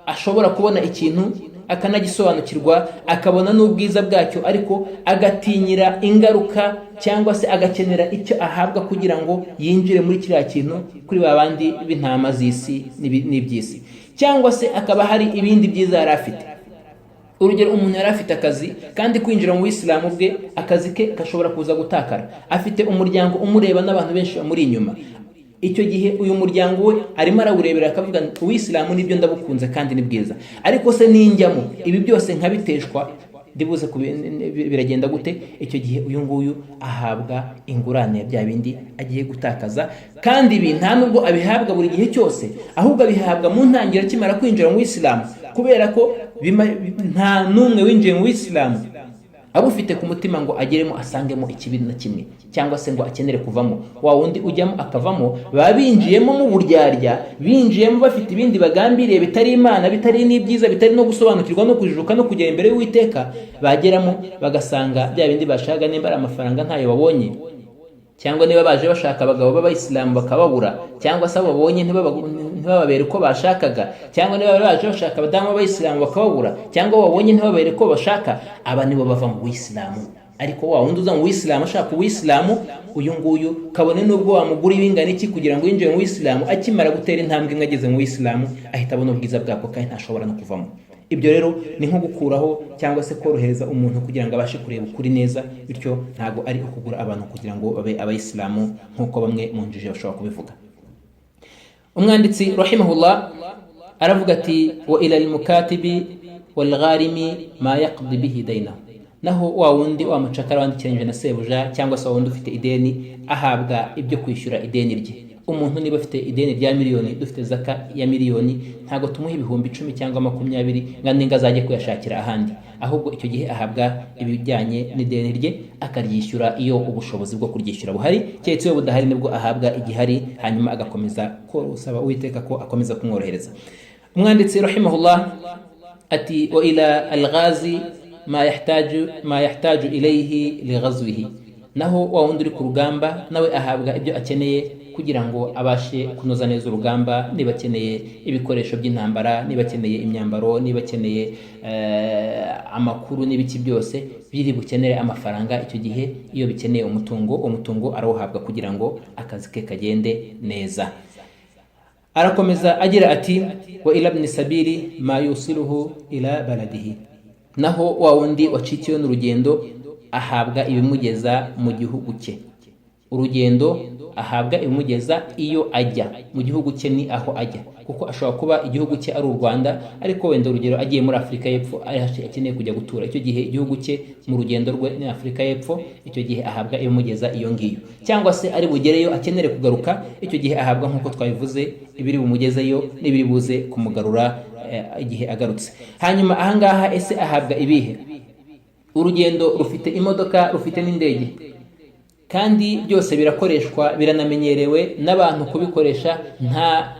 ashobora kubona ikintu akanagisobanukirwa, akabona n'ubwiza bwacyo, ariko agatinyira ingaruka cyangwa se agakenera icyo ahabwa kugira ngo yinjire muri kiriya kintu, kuri babandi b'intama z'isi n'iby'isi. Cyangwa se akaba hari ibindi byiza yari afite. Urugero, umuntu yari afite akazi, kandi kwinjira mu Islamu bwe akazi ke gashobora kuza gutakara. Afite umuryango umureba n'abantu benshi bamuri inyuma. Icyo gihe uyu muryango we arimo arawurebera akavuga Uwisilamu nibyo ndabukunze kandi ni bwiza, ariko se ninjyamo ibi byose nkabiteshwa ndibuze biragenda gute? Icyo gihe uyu nguyu ahabwa ingurane bya bindi agiye gutakaza, kandi ibi nta nubwo abihabwa buri gihe cyose, ahubwo abihabwa mu ntangiriro akimara kwinjira mu Islamu, kubera ko nta n'umwe winjiye mu Islamu aba ufite ku mutima ngo ageremo asangemo ikibi na kimwe, cyangwa se ngo akenere kuvamo. Wa wundi ujyamo akavamo, baba binjiyemo mu buryarya, binjiyemo bafite ibindi bagambiriye bitari Imana, bitari n'ibyiza, bitari no gusobanukirwa no kujijuka no kugera imbere y'Uwiteka. Bageramo bagasanga bya bindi bashaka, nimba ari amafaranga ntayo babonye, cyangwa niba baje bashaka abagabo b'Abayisilamu bakababura, cyangwa se babonye ntibababere uko bashakaga, cyangwa niba baje bashaka abadamu b'Abayisilamu bakababura, cyangwa babonye ntibababere uko bashaka, aba nibo bava mu Uwisilamu. Ariko wa wundi uza mu Uwisilamu ashaka Uwisilamu, uyu nguyu kabone n'ubwo wamugura ibingana iki kugira ngo yinjire mu Uwisilamu, akimara gutera intambwe imwe ageze mu Uwisilamu ahita abona ubwiza bwako kandi ntashobora no kuvamo. Ibyo rero ni nko gukuraho cyangwa se korohereza umuntu kugira ngo abashe kureba ukuri neza, bityo ntago ari ukugura abantu kugira ngo babe Abayisilamu nk'uko bamwe mu njiji bashobora kubivuga. Umwanditsi rahimahullah aravuga ati wa ila al-mukatibi wal gharimi ma yaqdi bihi daynahu, naho wa wundi wa mucakara wandikiranyije na sebuja, cyangwa se wa wundi ufite ideni ahabwa ibyo kwishyura ideni rye. umuntu niba afite ideni rya miliyoni, dufite zaka ya miliyoni, ntago tumuha ibihumbi 10 cyangwa 20 ngo azajye kuyashakira ahandi, ahubwo icyo gihe ahabwa ibijyanye n'ideni rye akaryishyura iyo ubushobozi bwo kuryishyura buhari, cyetse iyo budahari nibwo ahabwa igihari, hanyuma agakomeza kusaba Uwiteka ko akomeza kumworohereza. Umwanditsi rahimahullah ati wa ila al-ghazi ma yahtaju ilayhi lighazwihi, naho wa wundi uri ku rugamba nawe ahabwa ibyo akeneye kugira ngo abashe kunoza neza urugamba, niba akeneye ibikoresho by'intambara, niba akeneye imyambaro, niba akeneye amakuru n'ibiki byose biri bukenere amafaranga, icyo gihe iyo bikeneye umutungo arawuhabwa kugira ngo akazi ke kagende neza. Arakomeza agira ati wa ila ibn sabili ma yusiluhu ila baladihi, naho wa wundi wacikiwe n'urugendo ahabwa ibimugeza mu gihugu cye. Urugendo ahabwa ibimugeza iyo ajya mu gihugu cye, ni aho ajya, kuko ashobora kuba igihugu cye ari u Rwanda, ariko wenda urugero agiye muri Afurika y'Epfo akeneye kujya gutura, icyo gihe igihugu cye mu rugendo rwe ni Afurika y'Epfo, icyo gihe ahabwa ibimugeza iyo ngiyo. Cyangwa se ari bugereyo akenere kugaruka, icyo gihe ahabwa nk'uko twabivuze ibiri bumugezeyo n'ibiri buze kumugarura igihe agarutse. Hanyuma ahangaha ese ahabwa ibihe? Urugendo rufite imodoka, rufite n'indege, kandi byose birakoreshwa, biranamenyerewe n'abantu kubikoresha, nta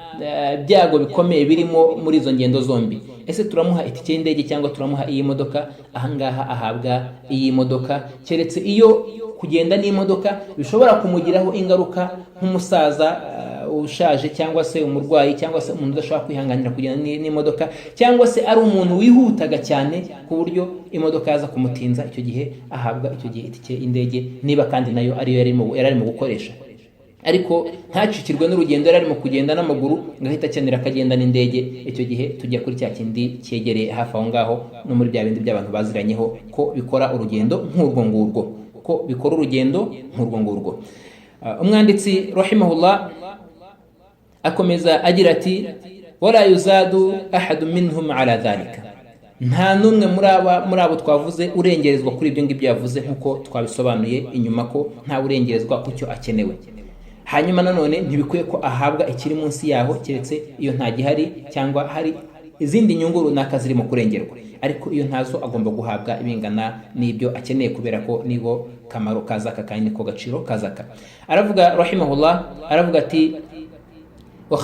byago bikomeye birimo muri izo ngendo zombi. Ese turamuha itike y'indege cyangwa turamuha iyi modoka? Ahangaha ahabwa iyi modoka, keretse iyo kugenda n'imodoka bishobora kumugiraho ingaruka, nk'umusaza ushaje cyangwa se umurwayi cyangwa se umuntu udashobora kwihanganira kugenda n'imodoka, cyangwa se ari umuntu wihutaga cyane ku buryo imodoka yaza kumutinza, icyo gihe ahabwa icyo gihe itike y'indege, niba kandi nayo ariyo yari arimo gukoresha. Ariko ntacikirwe n'urugendo yari arimo kugenda n'amaguru ngo ahita akenera akagenda n'indege, icyo gihe tujya kuri cya kindi cyegereye hafi aho ngaho, no muri bya bindi by'abantu baziranyeho ko bikora urugendo nk'urwo ngurwo, ko bikora urugendo nk'urwo ngurwo. Umwanditsi rahimahullah akomeza agira ati wala yuzadu ahadu minhum ala dhalika, nta numwe muri abo twavuze urengerezwa kuri ibyo ngibyo yavuze, nk'uko twabisobanuye inyuma ko nta urengerezwa ku cyo akenewe. Hanyuma nanone ntibikwiye ko ahabwa ikiri munsi yaho, keretse iyo nta gihari cyangwa hari izindi nyungu runaka zirimo kurengerwa, ariko iyo ntazo agomba guhabwa ibingana n'ibyo akeneye, kubera ko nibo kamaro kazaka kandi niko gaciro kazaka. Aravuga rahimahullah, aravuga ati wa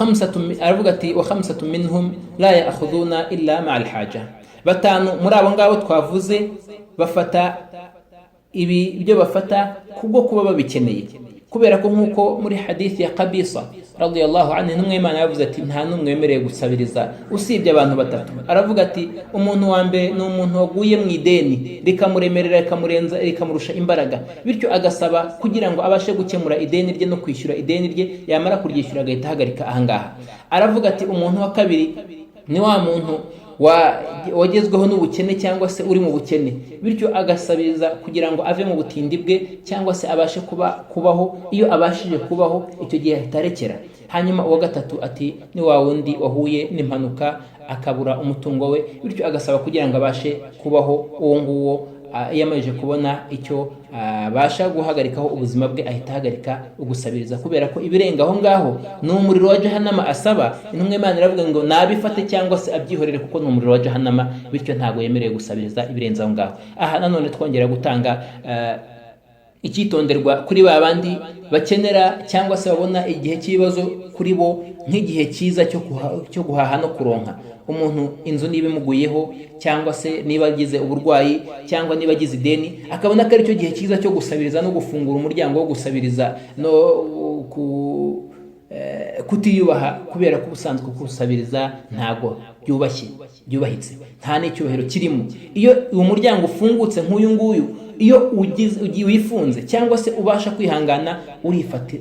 khamsatu minhum la ya'khuduna illa ma'al haja, batanu muri abo ngabo twavuze bafata ibyo bafata kubwo kuba babikeneye, kubera ko nk'uko muri hadithi ya Qabisa radiyallahu anhu intumwa y'Imana yavuze ati nta numwe wemerewe gusabiriza usibye abantu batatu. Aravuga ati umuntu wa mbere ni umuntu waguye mu ideni rikamuremerera rikamurusha imbaraga, bityo agasaba kugira ngo abashe gukemura ideni rye no kwishyura ideni rye, yamara kuryishyura agahita ahagarika ahangaha. Aravuga ati umuntu wa kabiri ni wa muntu wagezweho n'ubukene cyangwa se uri mu bukene, bityo agasabiriza kugira ngo ave mu butindi bwe cyangwa se abashe kubaho. Iyo abashije kubaho icyo gihe ahitarekera. Hanyuma uwa gatatu ati ni wa wundi wahuye n'impanuka akabura umutungo we, bityo agasaba kugira ngo abashe kubaho. Uwo nguwo yamaze kubona icyo basha guhagarikaho ubuzima bwe, ahita ahagarika ugusabiriza, kubera ko ibirenga aho ngaho ni umuriro wa jahannama asaba. Intumwa y'Imana iravuga ngo nabifate cyangwa se abyihorere, kuko ni umuriro wa jahannama, bityo ntabwo yemerewe gusabiriza ibirenze aho ngaho. Aha nanone twongera gutanga icyitonderwa kuri ba bandi bakenera cyangwa se babona igihe cy'ibibazo kuri bo nk'igihe cyiza cyo guhaha no kuronka. Umuntu inzu niba imuguyeho cyangwa se niba agize uburwayi cyangwa niba agize ideni, akabona ko ari cyo gihe cyiza cyo gusabiriza no gufungura umuryango wo gusabiriza no kutiyubaha, kubera ko ubusanzwe kusabiriza ntago byubahitse, nta n'icyubahiro kirimo. Iyo uwo muryango ufungutse nk'uyu nguyu, iyo wifunze cyangwa se ubasha kwihangana,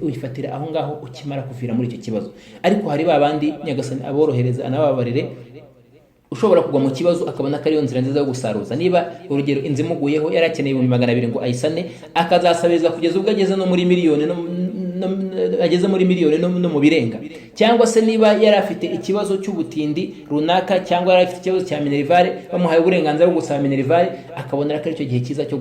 urifatira aho ngaho ukimara kuvira muri icyo kibazo. Ariko hari ba bandi Nyagasani aborohereza anababarire, ushobora kugwa mu kibazo akabona ko ariyo nzira nziza yo gusaruza. Niba urugero inzu imuguyeho yari akeneye 200,000 ngo ayisane, akazasabiriza kugeza ubwo ageze no muri miliyoni ageze muri miliyoni no mu birenga, cyangwa se niba yari afite ikibazo cy'ubutindi runaka cyangwa yari afite ikibazo cya minerivare bamuhaye uburenganzira bwo gusaba minerivare, akabona ko ari cyo gihe cyiza cyo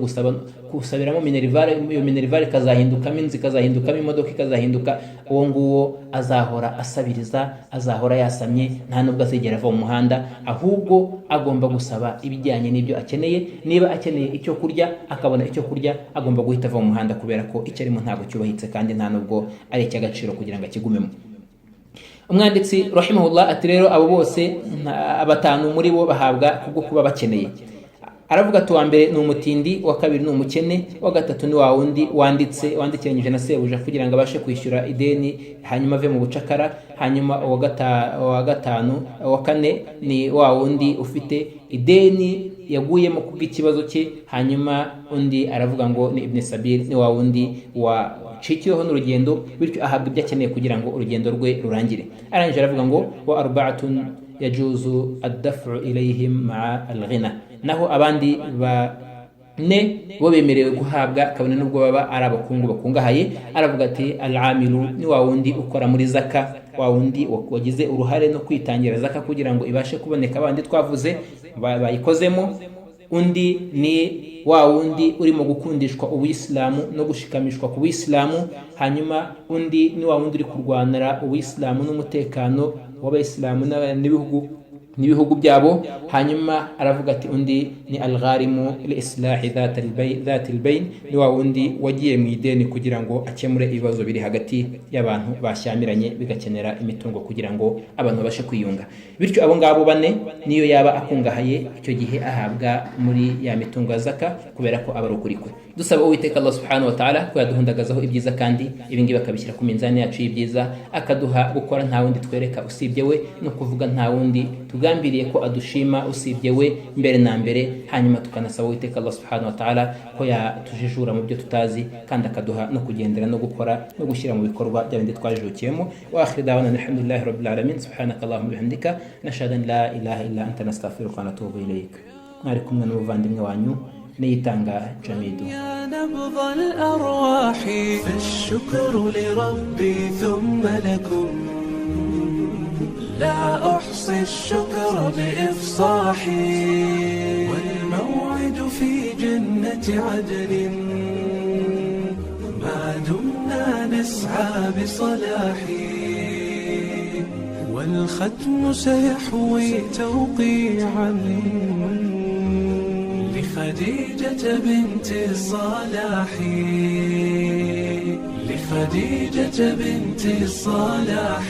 gusabiramo minerivare, iyo minerivare ikazahindukamo inzu, ikazahindukamo imodoka, ikazahinduka, uwo nguwo azahora asabiriza, azahora yasamye, nta nubwo azigera ava mu muhanda, ahubwo agomba gusaba ibijyanye n'ibyo akeneye. Niba akeneye icyo kurya akabona icyo kurya, agomba guhita ava mu muhanda, kubera ko icyo arimo ntabwo cyubahitse kandi nta nubwo ari icy'agaciro kugira ngo akigumemo. Umwanditsi rahimahullah ati rero abo bose batanu muri bo bahabwa kubwo kuba bakeneye. Aravuga ati uwa mbere ni umutindi, wa kabiri ni umukene, wa gatatu ni wa wundi wandikiranyije na sebuja kugira ngo abashe kwishyura ideni hanyuma ave mu bucakara, hanyuma uwa kane ni wa wundi ufite ideni yaguyemo kubw'ikibazo cye, hanyuma undi aravuga ngo ni ibn sabil, ni wa wundi wacikiweho n'urugendo bityo ahabwa ibyo akeneye kugira ngo urugendo rwe rurangire. Arangije aravuga ngo wa arba'atun yajuzu ad-daf'u ilayhim ma'a al-ghina, naho abandi bane bo bemerewe guhabwa kabone nubwo baba ari abakungu bakungahaye. Aravuga ati al-amilu, ni wa wundi ukora muri zaka, wa wundi wagize uruhare no kwitangira zaka kugira ngo ibashe kuboneka abandi twavuze bayikozemo. Undi ni wa wundi urimo gukundishwa ubuyisilamu no gushikamishwa ku buyisilamu, hanyuma undi ni wa wundi uri kurwanira ubuyisilamu n'umutekano w'abayisilamu n'ibihugu byabo. Hanyuma aravuga ati undi ni al-gharimu li-islahi dhati al-bayn, ni wa wundi wagiye mu ideni kugira ngo akemure ibibazo biri hagati y'abantu bashyamiranye bigakenera imitungo kugira ngo abantu babashe kwiyunga. Bityo abo ngabo bane niyo yaba akungahaye, icyo gihe ahabwa muri ya mitungo ya zaka kubera ko aba ari ukuri kwe. Dusaba Uwiteka Allah subhanahu wa ta'ala ko yaduhundagazaho ibyiza kandi ibingibi akabishyira ku minzani yacu y'ibyiza, akaduha gukora nta wundi twereka usibye we, no kuvuga nta wundi tugambiriye ko adushima usibye we mbere na mbere. Hanyuma tukanasaba Uwiteka Allah subhanahu wa ta'ala ko yatujijura mu byo tutazi kandi akaduha no kugendera no gukora no gushyira mu bikorwa bya bindi twajijukiyemo. Wa akhir da'wana alhamdulillahi rabbil alamin, subhanaka allahumma bihamdika nashhadu an la ilaha illa anta nastaghfiruka wa natubu ilayk. Mwari kumwe n'umuvandimwe wanyu نيتانغا جميدو. يا نبض الأرواح فالشكر لربي ثم لكم، لا أحصي الشكر بإفصاحي، والموعد في جنة عدن ما دمنا نسعى بصلاحي، والختم سيحوي توقيعا لخديجة بنت الصلاح، لخديجة بنت الصلاح.